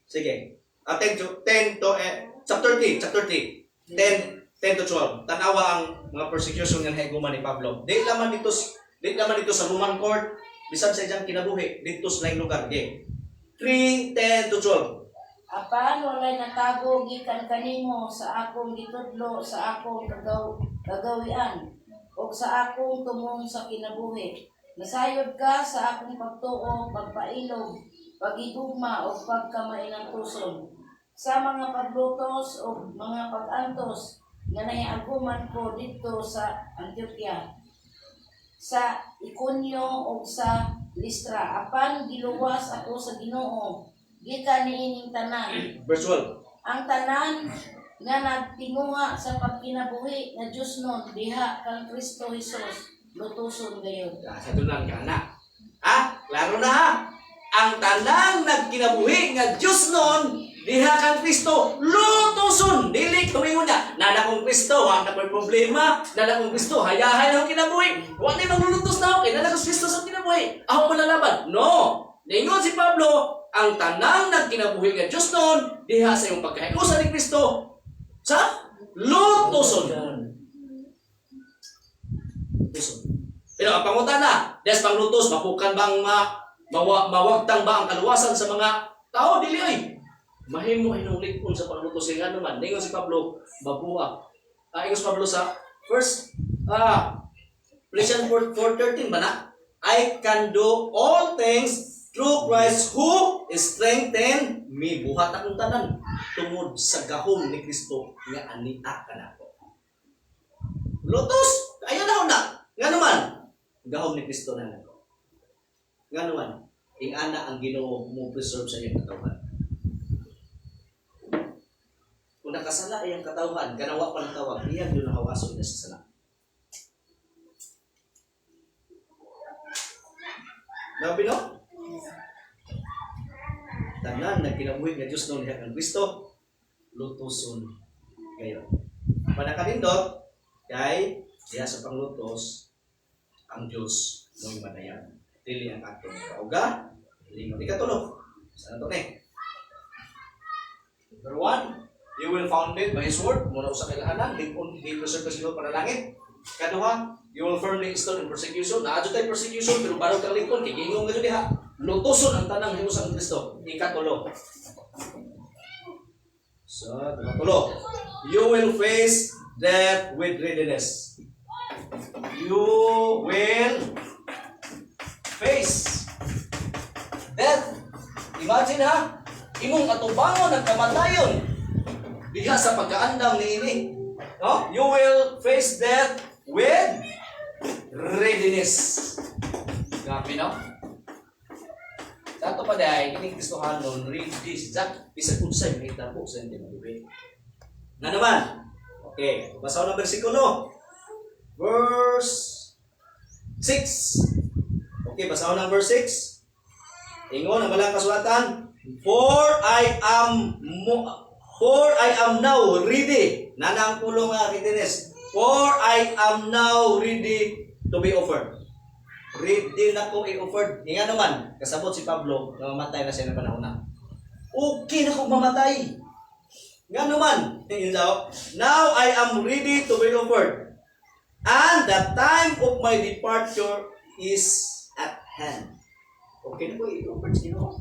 Sige. Chapter 3, 10 to 12. Tanawa ang mga persecution nga higuman ni Pablo. Di naman dito sa Roman court, bisan sa iyang kinabuhi, dito sa laing lugar. 3, 10 to 12. Apan walay natago gikan kanimo sa akong gitudlo sa akong kagawian o sa akong tumong sa kinabuhi. Nasayod ka sa akong pagtuo, pagpailog, pagigugma o pagkamainang tuson. Sa mga paglutos o mga pagantos nga nahiaguman ko dito sa Antioquia, sa Iconio o sa Listra. Apan giluwas ako sa Ginoo gikan niining tanan. Verse 12. Ang tanan nga nagtinguha sa pagkinabuhi nga Dios nun diha kang Kristo Jesus lutuson gayon. Sa tunan ka na. Klaro na ha. Ang tanang nagkinabuhi nga Diyos noon, diha kang Kristo, lutuson. Dili kumingon niya. Nana kong Kristo, wala na problema. Nana kong Kristo, hayahay na akong kinabuhi. Wala na maglulutos na ako. Nana kong Kristo sa kinabuhi. Ako manalaban. No. Ningon si Pablo, ang tanang nagkinabuhi nga Diyos noon, diha sa iyong pagkahiusan ni Kristo, sa lutuson. Pero ang pangutana, des panglutos, mapukan bang mawagtang ba ang kaluwasan sa mga tao? Dili ay. Mahimo ay nung likpon sa panglutos. Nga naman, ningon si Pablo, babuak. Ingon si Pablo sa first, Philippians 4:13 ba na? I can do all things through Christ who strengthen me. Buhat akong tanan tungod sa gahom ni Kristo nga anita ka na ko. Lutos! Ayaw na una. Nga naman, gahom ni Kristo na nako. Nga naman, ingana ang Ginoo mo preserve sa iyong katawan. Kung nakasala iyang katawan, kanawa pa ng tawag, iyan yun nakawaso niya sa sala. Nabi no? Tanan na kinabuhi nga Diyos noon diha kang Kristo. lutuson kayo. Panakanindot, kay diha sa panglutos, ang Diyos mo'y manayan. Dili ang atong kauga, dili ang ikatulo. Saan ito Number 1, you will founded by His word. Muna sa kailangan, di preserve sa Lord para langit. Kaduha, you will firmly install in persecution. Naadyo tayo persecution, pero barog kang lingkon, kikingong ka diha. Lutuson ang tanang Himos ang Kristo. Ikatulo. So, ikatulo. You will face death with readiness. You will face death. Imagine ha, imong atubangon ang kamatayon diha sa pagkaandam ni ini. No? You will face death with readiness. Grabe no? Dato pa dahil, kining Kristohanon, read this. Bisag unsay may tabo sa hindi mabuhay. Na naman? Okay, basa ko ng versikulo. Verse 6. Okay, basa ko ng verse 6. Ingon ang balang kasulatan. For I am now ready. Nanang pulong nga readiness. For I am now ready to be offered. Ready na ko i-offered. Nga naman, kasabot si Pablo na mamatay na siya ng panahon na. Okay na kong mamatay. Nga naman, now I am ready to be offered. And the time of my departure is at hand. Okay na ko i-offered sa Ginoo.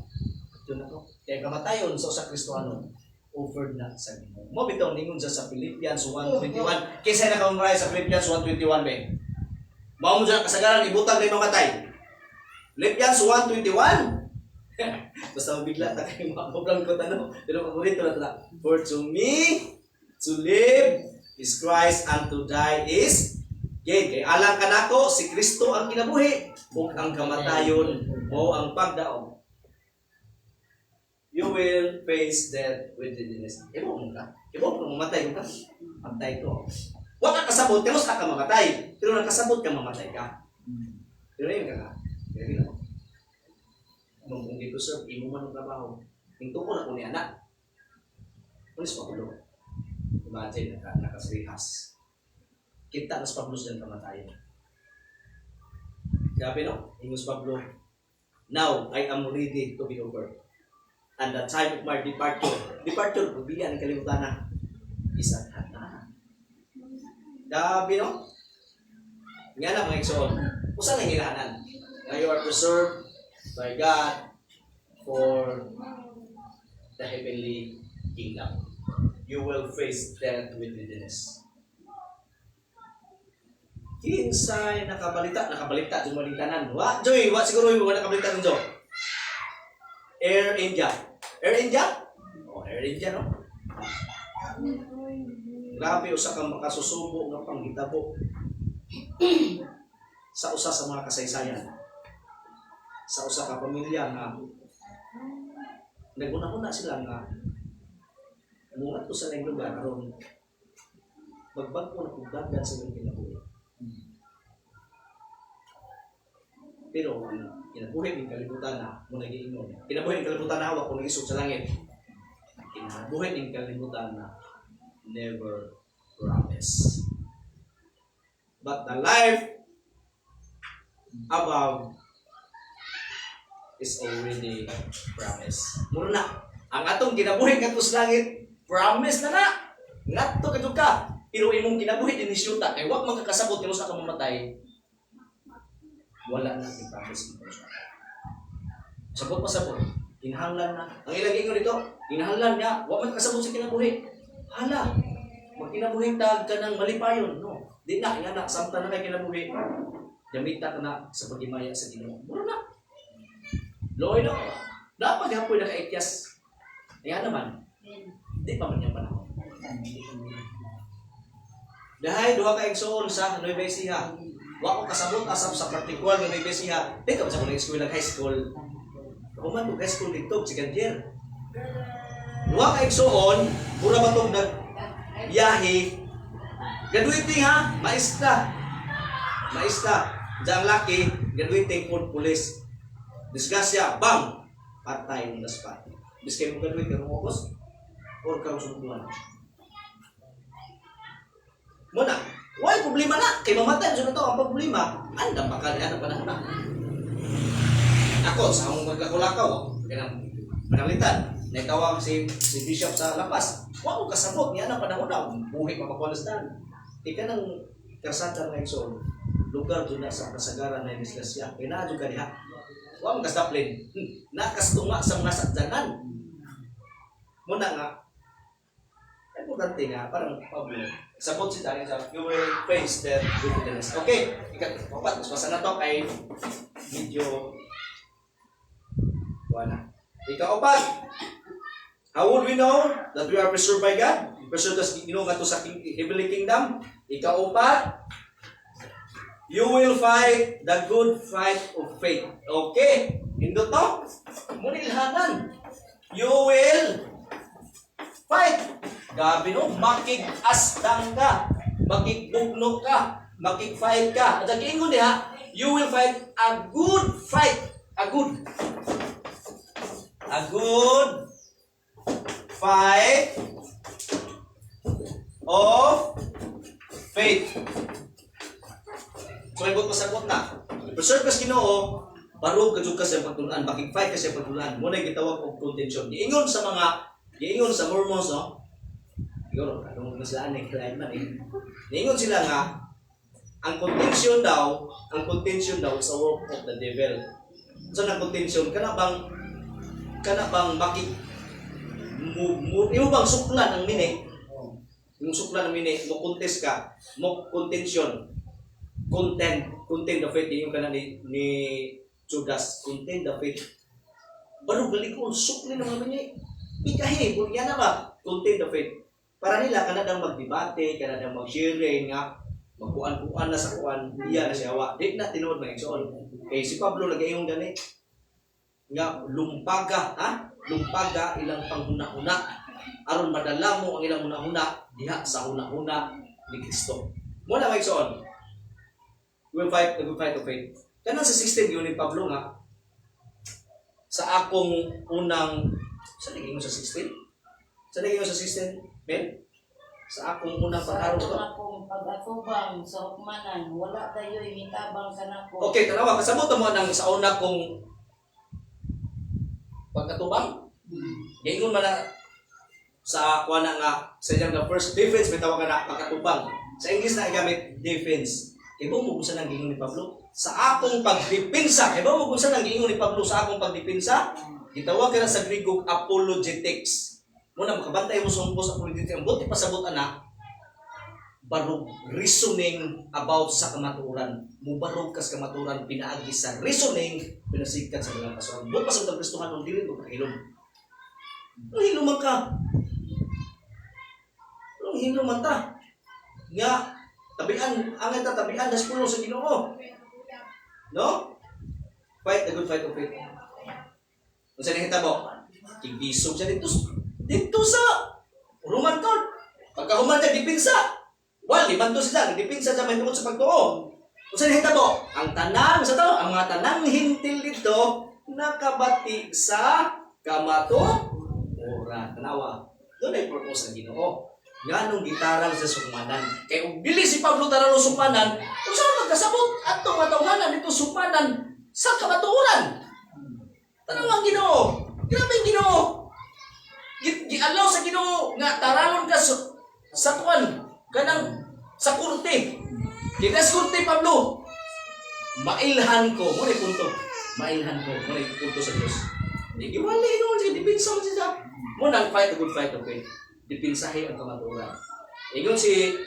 Ito na ko. Kaya kamatayon sa Kristohanon, offered na sa Ginoo. Mo bitaw ningon sa Philippians 1:21. Kaysa na kaumray sa Philippians 1:21 ba? Mao mo dyan kasagaran ibutang na mamatay. Philippians 1:21. Basta mabigla ta kayo makapablang ko tanong. Pero paborito na ito. For to me, to live is Christ, and to die is gain. Kaya alang ka nako, si Kristo ang kinabuhi. Ug ang kamatayon mo ang pagdaog. You will face death with readiness. Ibo mo ka. Ibo mo mamatay mo ka. Mamatay ko. Huwag ka kasabot, tilos ka mamatay. Pero nakasabot ka, mamatay ka. Pero yun ka ka. Pero yun ako. Kung dito sir, imo man ang trabaho. Hinto ko na ko ni anak. Pulis pa kulo. Imagine, nakasrihas. Kita nas Pablo siya kamatayan. Grabe no? Ingos Pablo. Now, I am ready to be over. And the time of my departure. Departure, bigyan ang kalimutan na. Isa at na. Grabe no? Nga na mga igsoon. Usa na hilahanan. Now you are preserved by God for the heavenly kingdom. You will face death with readiness. Kinsay nakabalita dumalitanan. Wa Joy, wa siguro yung nakabalita ng Joy. Air India. Air India? Oh, Air India no. Grabe usa ka makasusubo nga panghitabo sa usa sa mga kasaysayan. Sa usa ka pamilya nga naguna-una sila nga mungat ko sa nang lugar aron magbagko na kugdagan sa ilang kinabuhi. Pero kinabuhi ng kalibutan na mo nagiingon. Kinabuhi ng kalibutan na hawak ko nagisog sa langit. Kinabuhi ng kalibutan na never promise. But the life above is already promised. Muna na. Ang atong kinabuhi ngadto sa langit, promise na na. Ngadto kadto ka. Pero imong kinabuhi din isyuta kay wa man kakasabot kung sa ka mamatay. Wala na ang promise mo. Sabot pa sabot. Kinahanglan na. Ang ilang ingon dito, kinahanglan niya, wa man kakasabot sa kinabuhi. Hala. Magkinabuhi tag ka ng malipayon, no? Di na, nga na, samta na kay kinabuhi. Gamita ka na sa pagimaya sa Ginoo. Mura na. Loy na. Dapat hapoy na kaikyas. Kaya naman, di pa man yung panahon. Dahil duha ka igsoon sa Nueva Ecija. Wa ko kasabot asap sa partikular ng Nueva Ecija. Di ka ba sa mga eskwela high school? Kuman ko high school dito, si Gantier. Duha ka igsoon, mura ba itong biyahe. Graduating ha, maestra. Diyan laki, graduating for police. Disgrasya, bam! Patay ng daspat. Bis kayo mo graduate, karong August. or karong sumutuan. Muna, why problema na? Kay mamatay sa to ang problema. Anda pa ka na panahon na. Ako sa among magkakulakaw, kanang panalitan. Naitawag si Bishop sa Lapas. Wa ko kasabot niya na panahon na buhi mapakulastan. Ika nang kasata ng Exxon, lugar doon na sa kasagaran na inislasya. Kaya na ka diha. Wa mo kastaplin. Nakastunga sa mga sakdanan. Muna nga, importante nga, parang Pablo, sabot si Daniel sa you will face that wilderness. Okay, ikapat, mas masa na to kay medyo wala. Ika-upat, how would we know that we are preserved by God? Preserved as nga to sa heavenly kingdom. Ika-upat, you will fight the good fight of faith. Okay, hindi to, muna ilhanan. You will fight. Gabi no, makig-asdang ka, makig-bugno ka, makig-fight ka. At ang ingon niya, you will fight a good fight. A good fight of faith. So, ibot pasabot na. Preserve kas Ginoo, barog kadug ka sa pagtulan, makig-fight ka sa pagtulan. Muna gitawag og contention. Giingon sa Mormons, no? Siguro, anong maslaan eh, kailan man eh. Ningon sila nga, ang contention daw is a work of the devil. So, ang contention, kana bang imo bang suklan ang mini? Yung suklan ang mini, mo contest ka, mo contention, content the faith, yung kana ni Judas, content the faith. Baru balik ko, suklin ng mga mini. Ikahi, yan na ba? Content the faith. Para nila, kanadang magdebate, kanadang mag-sharing nga, magkuan-kuan na sa kuan, iya na siya awa. Di na tinuod na igsoon. Kaya si Pablo lagay yung gani, nga lumpaga, lumpaga ilang panghuna-huna, aron madala mo ang ilang huna-huna, diha sa huna-huna ni Kristo. Muna may igsoon, we will fight of faith. Kanang sa 16 yun ni Pablo nga, sa akong unang, saan naging mo sa 16? Saan naging mo sa 16? Ben? Sa akong unang pag-araw ko. Sa akong pag-atubang sa hukmanan, wala tayo imitabang ka na ko. Okay, tanawa, kasabot mo nang sa una kong pag-atubang. Ngayon man na sa kuwana nga, sa diyang the first defense, may tawag ka na pag-atubang. Sa English na igamit defense. Ibo mo kung saan ang gingon ni Pablo? Sa akong pagdipinsa. Ibo mo kung saan ang gingon ni Pablo sa akong pagdipinsa? Gitawag ka na sa Griego apologetics. Muna makabantay mo sa apologetics. Ang buti pasabot anak, barog reasoning about sa kamaturan. Mubarog kas kamaturan, pinaagi sa reasoning, pinasikat sa mga kasuhan. Buti pasabot ang Kristohan, ang dili ko kahilom. Ang hiluman ka. Ang hiluman ta. Nga, tabian, ang ita tabian, das pulo sa Ginoo. No? Fight the good fight of faith. Kung saan nakita mo? Ibisog siya dito sa Roman court. Pagkahuman siya, dipinsa. Well, libanto sila, dipinsa sa may tungkol sa pagtuo. Kung saan nakita mo? Ang tanang, sa to, ang mga tanang hintil dito, nakabati sa kamatuoran. Tanawa. Doon ay purpose ng Ginoo. Nga nung gitaral sa sukmanan. Kaya kung bili si Pablo taralo sukmanan, kung saan magkasabot at itong matawhanan ito sukmanan sa kamatuoran. Tanawa ang Ginoo. Grabe ang Ginoo. Gi-allow sa Ginoo nga taralon ka sa tuwan kanang sa kurte. Kinas kurte Pablo. Mailhan ko, mo punto. Mailhan ko, mo punto sa Dios. Di giwala ino si dipinsa mo siya. Mo nang fight a good fight, okay. Dipinsahe ang kamatuoran. Ingon si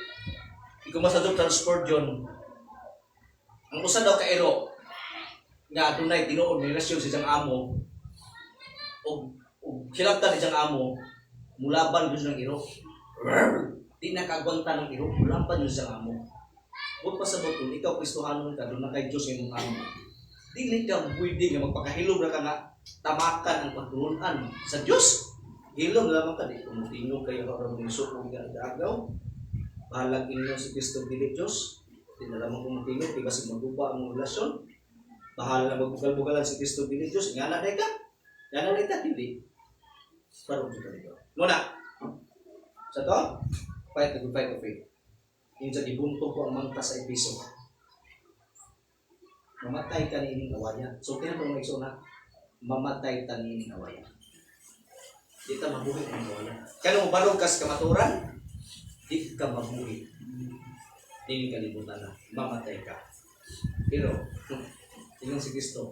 ikumasadok sa Spurgeon. Ang usa daw ka ero nga dunay tinuod may relasyon sa siyang amo. Og kilabtan ni siyang amo, mulaban yun ng iro. Di nakagwanta ng iro, mulaban yun siyang amo. Huwag pa sa butol, ikaw Kristohanon ka, doon na kay Diyos yung amo. Dili ka pwede nga magpakahilom na ka nga tamakan ang pagtulunan sa Diyos. Hilom lamang ka, di kumutingog kayo karang nisukong agaw. Bahalag inyo si Kristo dili Diyos. Di na lamang kumutingog, di ba si maguba ang relasyon. Bahala na magbugal-bugalan si Kristo dili Diyos. Nga na ka? Nga na ka, hindi. Parang dito. Muna, Sa to, fight the good fight of faith. Yung sa ibuntog ko ang mangta sa episo. Mamatay ka ni ining awayan. So, tinatong may na, mamatay ka ni ining awayan. Di ka mabuhi ang awayan. Kaya mo balog kas kamaturan, di ka mabuhi. Hindi kalimutan na, mamatay ka. Pero, tingnan si Kristo,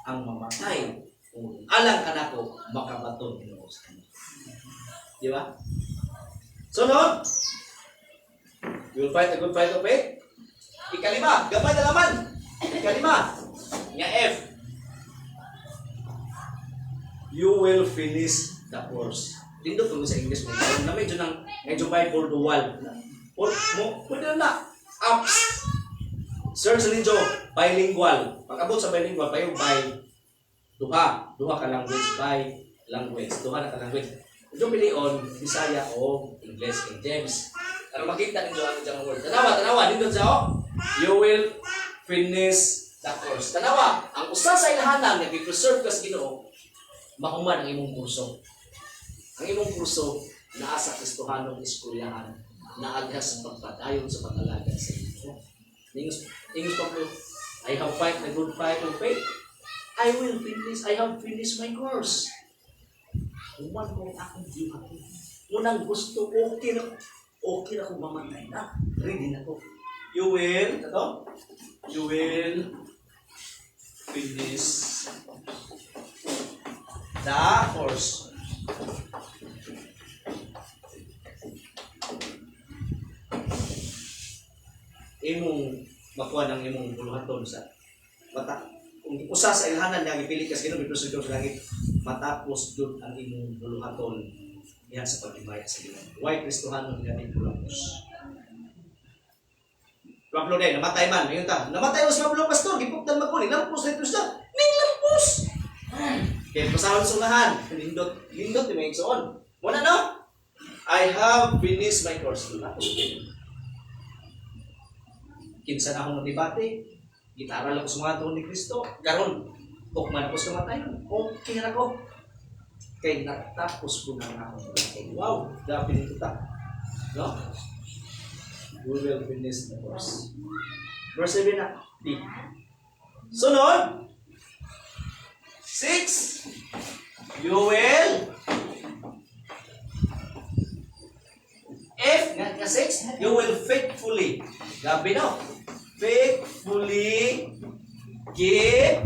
ang mamatay, kung alang ka na ko, makabaton Ginoo sa kanya. Di ba? Sunod, you will fight a good fight of faith. Ikalima, gabay na laman. Ikalima, nga F. You will finish the course. Dito tuloy sa English mo. Na medyo Bible dual. Pwede na. Ups. Search ninyo, bilingual. Pag-abot sa bilingual, payo by duha. Duha ka language, by language. Duha na ka language. Medyo pilion, Bisaya o English, King James. Ano makita ninyo ang dyan word. Tanawa. Dito sa you will finish the course. Tanawa, ang usa sa ilahanan nga i-preserve ka sa Ginoo, mahuman ang imong kurso. Ang imong kurso, naa sa Kristohanong eskulyahan, naagha sa pagpadayon sa pag-alaga sa Ginoo. Ingos pa po, I have fight the good fight of faith. I have finished my course. Human ko akong buhat. Unang gusto, okay na kung mamatay na. Ready na ko. You will finish the course. Imong makuha ng imong buluhaton sa mata. Kung usa sa ilhanan nga gipili ka sa Ginoo biproseso sa langit, matapos dud ang imong buluhaton diha sa paghimayat sa Ginoo. Why Kristohanon nga ni bulahos? Pablo din, namatay man, ngayon ta. Namatay was Pablo pastor, gipuktan magkuli, lampos na ito siya. Ning lampos! Kaya pasahon sa unahan, lindot di may igsoon. Muna no? I have finished my course. Kinsa na akong matibati, gitara lang ko sa mga tuon ni Kristo. Karon, tukman ako sa matay. Okay na ko. Kaya natapos ko na ako. Wow, grabe nito ta. No? We will finish the course. Verse 7 na. D. Sunod. 6. You will. F nga 6. You will faithfully. Gabi no. Faithfully give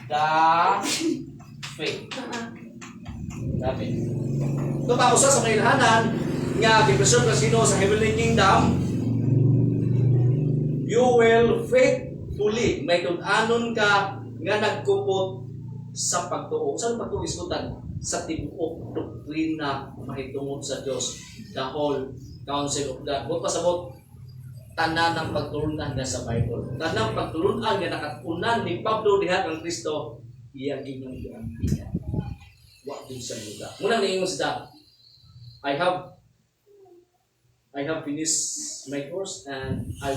the faith. Gabi. Ito pa usa sa kailangan nga gipreserve ka sino sa heavenly kingdom. You will faithfully may tun-anon ka nga nagkupot sa pagtuo. Sa pagtuo isgutan sa tibuok doktrina mahitungod sa Dios, the whole counsel of God. Kung pasabot tanan ng pagtulunan nga sa Bible. Tanang pagtulunan nga nakatunan ni Pablo diha kang Kristo, iya ginyong giampihan. Wa din sa lugar. Muna niingon sa I have finished my course and I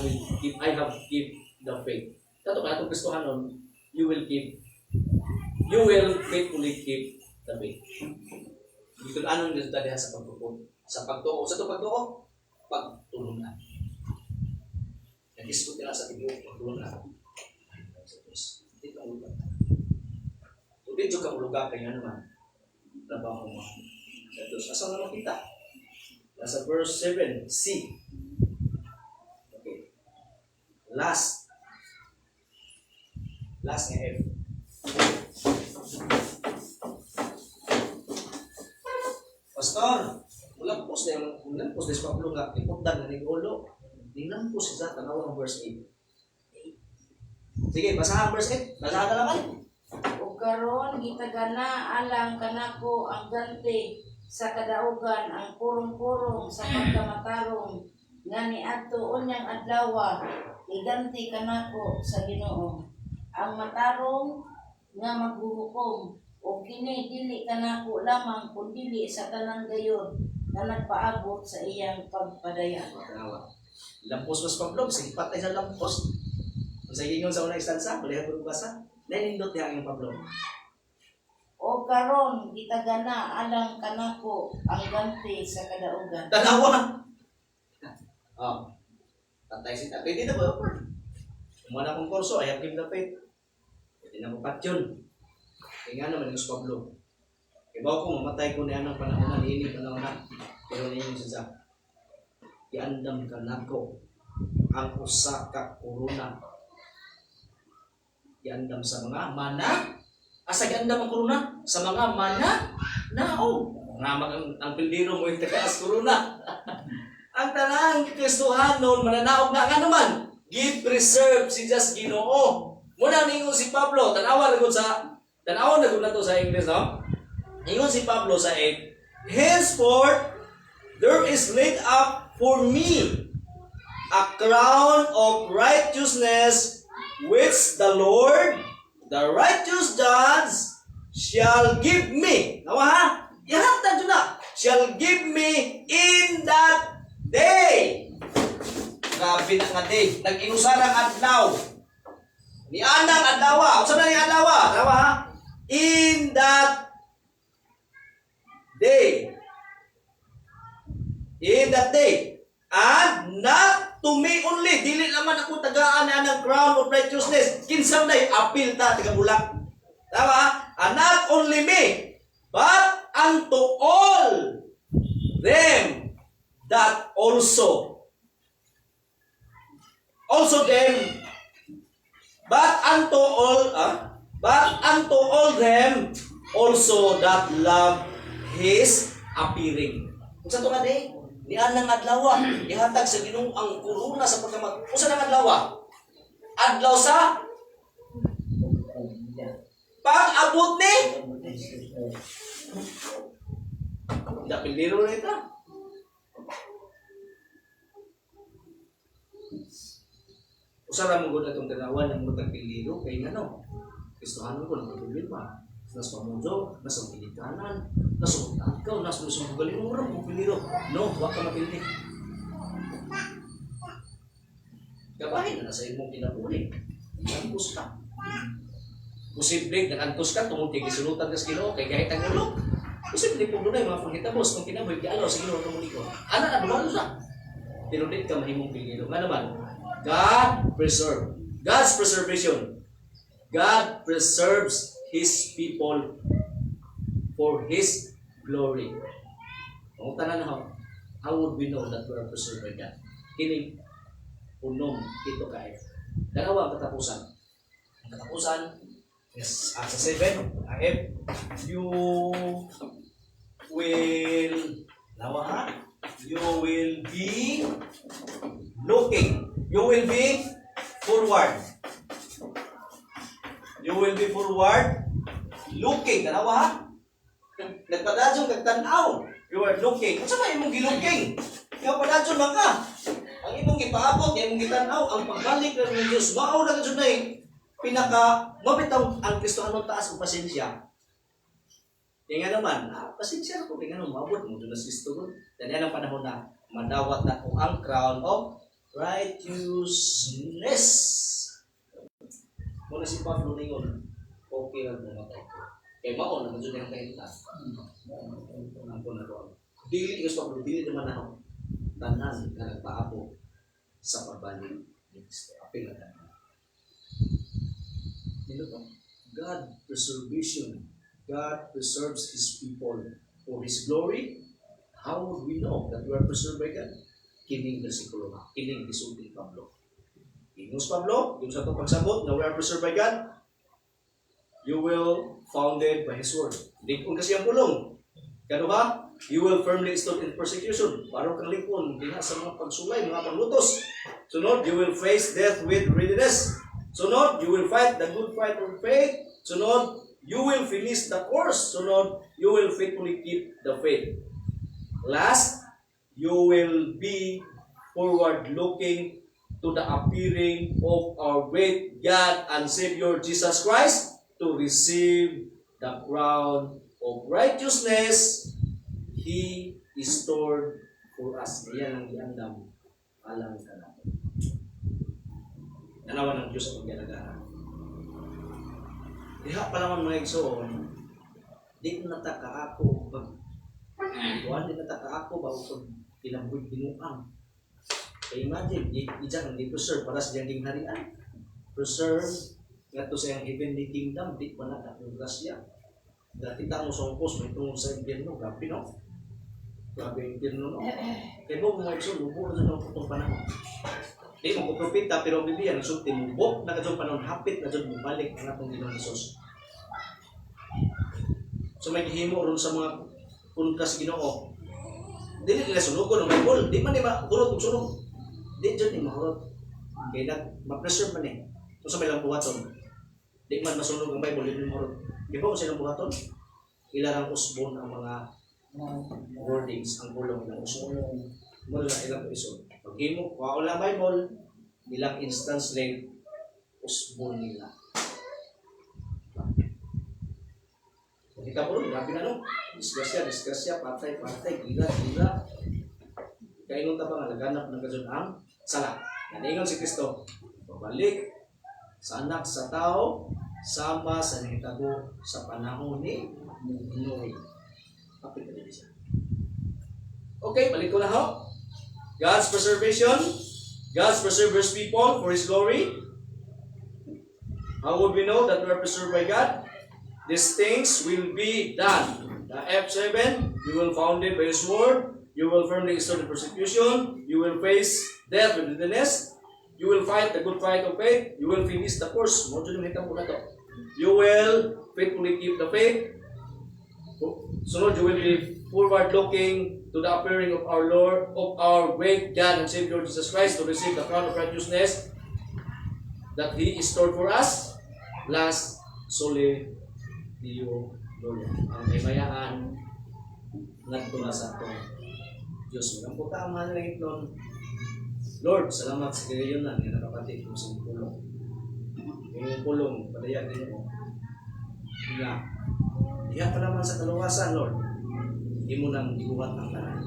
have give the faith. Kato ka atong Kristohanon, you will faithfully keep the faith. Dito anong dito diha sa pagtuo. Sa pagtuo, sa pagtuo, pagtulunan. Nag-isgot nila sa tibuok, pagtulunan. Dito ang lugar. Dito ka lugar kaya naman. Trabaho mo. Asa na makita? Nasa verse 7, C. Okay. Last nga F. Pastor, ulampos na sa Pablo nga, ipugdan na ni ulo. Dinampos sa tanawa ng verse 8. Sige, basahan verse 8. Basahan na naman. O karon gitagana alang kanako ang ganti sa kadaugan ang purong-purong sa pagkamatarong nga niadto unyang adlaw iganti kanako sa Ginoo ang matarong nga maghuhukom o kini dili kanako lamang kun dili sa tanang gayon nga nagpaabot sa iyang pagpadayan. Lampos mas Pablo, sige patay sa lampos. Sa ingon sa unang istansa, balihan ko basa. Nanindot niya ang Pablo. O karon gitagana alang kanako ang ganti sa kadaugan. Tanawa! Oh, tatay si tatay. Pwede na ba? Umana kong kurso, I have given the faith. Pwede na ko patyon. Kaya nga naman yung Pablo. Ibaw ko, mamatay ko niya ng panahon na, niinig panahon na. Pero niya yung siya. Iandam ka na ko ang usa ka korona. Iandam sa mga mana. Asa iandam ang korona? Sa mga mana. Nao. Ang pildiro mo yung takas korona. Ang tanang Kristohanon, mananaog na nga naman. Give preserve si Diyos Ginoo. Muna ningon si Pablo, tanawa na na to sa English, no? Ningon si Pablo sa 8, henceforth, there is laid up for me a crown of righteousness, which the Lord, the righteous judge, shall give me. Nawa ha? Ihatag yun na. Shall give me in that day. Grabe na nga day. Nag-inusarang adlaw. Ni anang adlaw. Unsa na ni adlaw? Adlaw ha? In that day. In that day. And not to me only. Dili naman ako tagaan na ng crown of righteousness. Kinsam na apil ta taga bulak. Tama? And not only me, but unto all them that also them, but unto all them also that love His appearing. Kung sa ito nga di, niyan ng adlaw, ihatag sa Ginoo ang korona sa pagkamat. Kung sa nang adlaw? Adlaw sa pag-abot ni dapiliro na ito. Usara mo gud atong tanawan ng mutang piliro kay ngano. Kristohanon ko ng problema. Nas pamundo, nas ang pinitanan, nas ang tagkaw, nas lusong galing mo ram piliro. No, wa ka mapildi. Gabahin na sa imong kinabuhi. Antos ka. Posible nakantos ka tungod kay gisulutan ka sa Ginoo kay kahit ang ulo. Posible po doon ay mga panghitabos kung kinabuhi gialaw sa Ginoo tungod iko. Ana na dumalo sa. Pero dit ka mahimong piliro. Nga naman, God preserve. God's preservation. God preserves His people for His glory. Kung tanan na how would we know that we are preserved by God? Kining unom ito kay. Dalawa ang katapusan. Ang katapusan is sa 7, if you will you will be looking. You will be forward. You will be forward looking. Tanawa ha? Nagpadadyon kagtanaw. You are looking. Unsa ba imong gilooking? Ikaw padadyon man ka. Ang imong gipaabot, imong gitanaw, ang pagbalik ng Dios. Mao na gud nay pinaka mabitaw ang Kristohanon taas og pasensya. Kaya nga naman, pasensya ko kaya nga mabot mo dun sa Kristo ko. Dahil yan ang panahon na madawat na ko ang crown of righteousness. Muna si Pablo ningon, okay lang mamatay ko. Kaya maon naman dyan yung kahinta. Ang po na doon. Dili ka Pablo, dili naman ako. Tanan na nagpaapo sa pagbalik ni Kristo. Apil na tayo. God preservation. God preserves His people for His glory. How would we know that we are preserved by God? Kining versikulo nga. Kining gisulti Pablo. Ingus Pablo, yung sa itong pagsabot na we are preserved by God, you will founded by His word. Hindi kung kasi ang pulong. Kano ba? You will firmly stood in persecution. Parang kang lingkon, hindi sa mga pagsulay, mga paglutos. Sunod, you will face death with readiness. Sunod, you will fight the good fight of faith. Sunod, you will finish the course. Sunod, you will faithfully keep the faith. Last, you will be forward-looking to the appearing of our great God and Savior Jesus Christ to receive the crown of righteousness He is stored for us. Yan ang iandam alang ka natin. Nanawan ng Diyos ang paglalagara. Diha pa naman mga igsoon, di ko nataka ako pag kuhan, di nataka ako ba kung pinabuhi binuang. Kaya imagine, ijang hindi preserve para sa diyang harian. Preserve nga to sa iyang heavenly kingdom, di pa na yung grasya. Dati ta mo sa upos, may tungkol sa impyerno, grabe no? Grabe yung impyerno no? Kaya mo mga iso, lubo na sa itong panahon. Di mo ko propita, pero ang Biblia, nagsulti mo, bok na ka panahon, hapit na dyan mo balik ang atong Ginoong Hesus. So may gihimo ron sa mga puntas Ginoo. Dili nila sunugon ng Bible, di man di ba hurot ug sunog. Di jud ni mahurot. Kaya ma-preserve man eh. So sa may lang buhaton. Di man masunog ang Bible, di man mahurot. Di ba kung silang buhaton? Ilarang usbon ang mga wordings, ang pulong ng usbon. Mo na ilang iso. Pag himo, wa lang Bible, ilang instance lang usbon nila. Kita po, grabe na no? Disgrasya, patay, gila. Kaya ingon ta ba nga laganap ng kadyon ang sala. Naningon si Kristo, babalik sa anak sa tao, sama sa nahitabo sa panahon ni Noe. Kapit na din siya. Okay, balik ko na ho. God's preservation. God's preserves people for His glory. How would we know that we are preserved by God? These things will be done. The F7, you will found it by His word. You will firmly stand the persecution. You will face death with wilderness. You will fight the good fight of faith. You will finish the course. You will faithfully keep the faith. So you will be forward looking to the appearing of our Lord, of our great God and Savior Jesus Christ, to receive the crown of righteousness that He is stored for us. Last, soli Dio Gloria. Ang kaymayaan nagtula sa ito. Diyos, ang puta ang mahal ng itlon. Lord, salamat sa kagayonan na nakapatid mo sa pulong. Yung pulong, padayag din mo. Nga, diya pa naman sa kaluwasan, Lord. Hindi mo nang ibuhat ang tanan.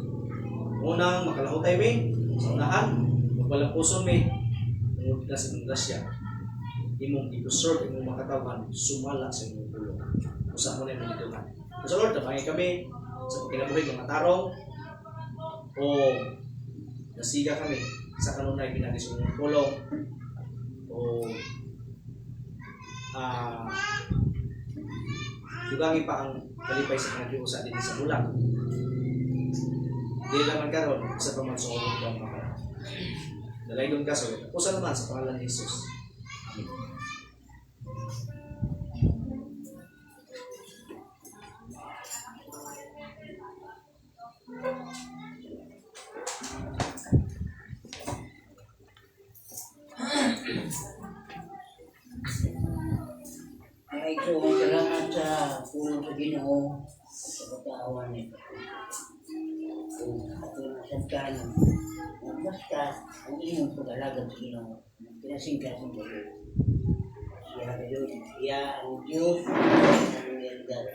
Unang makalahutay mi, sa unahan, magwalang puso mi, ngunit na sa grasya. Imong i-preserve, imong makatawan, sumala sa imong pulong. Usa mo na yung magituhan. So Lord, tabangi kami sa pagkinabuhi ng mga tarong o nasiga kami sa kanunay pinagis mong pulong o dugangi pa ang kalipay sa panagiusa din sa bulang. Di naman karon sa pamansungod ko ang mga nalayon ka sa usa naman sa pangalan ni Jesus. Amen. Ay, so, salamat sa pulong sa Ginoo sa pagkaawan nito. Kung ato nasagkan, basta ang inyong pag-alaga sa Ginoo, pinasingkasin ko yun. Siya ang Diyos ang realidad.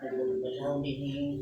Nagpapasahon din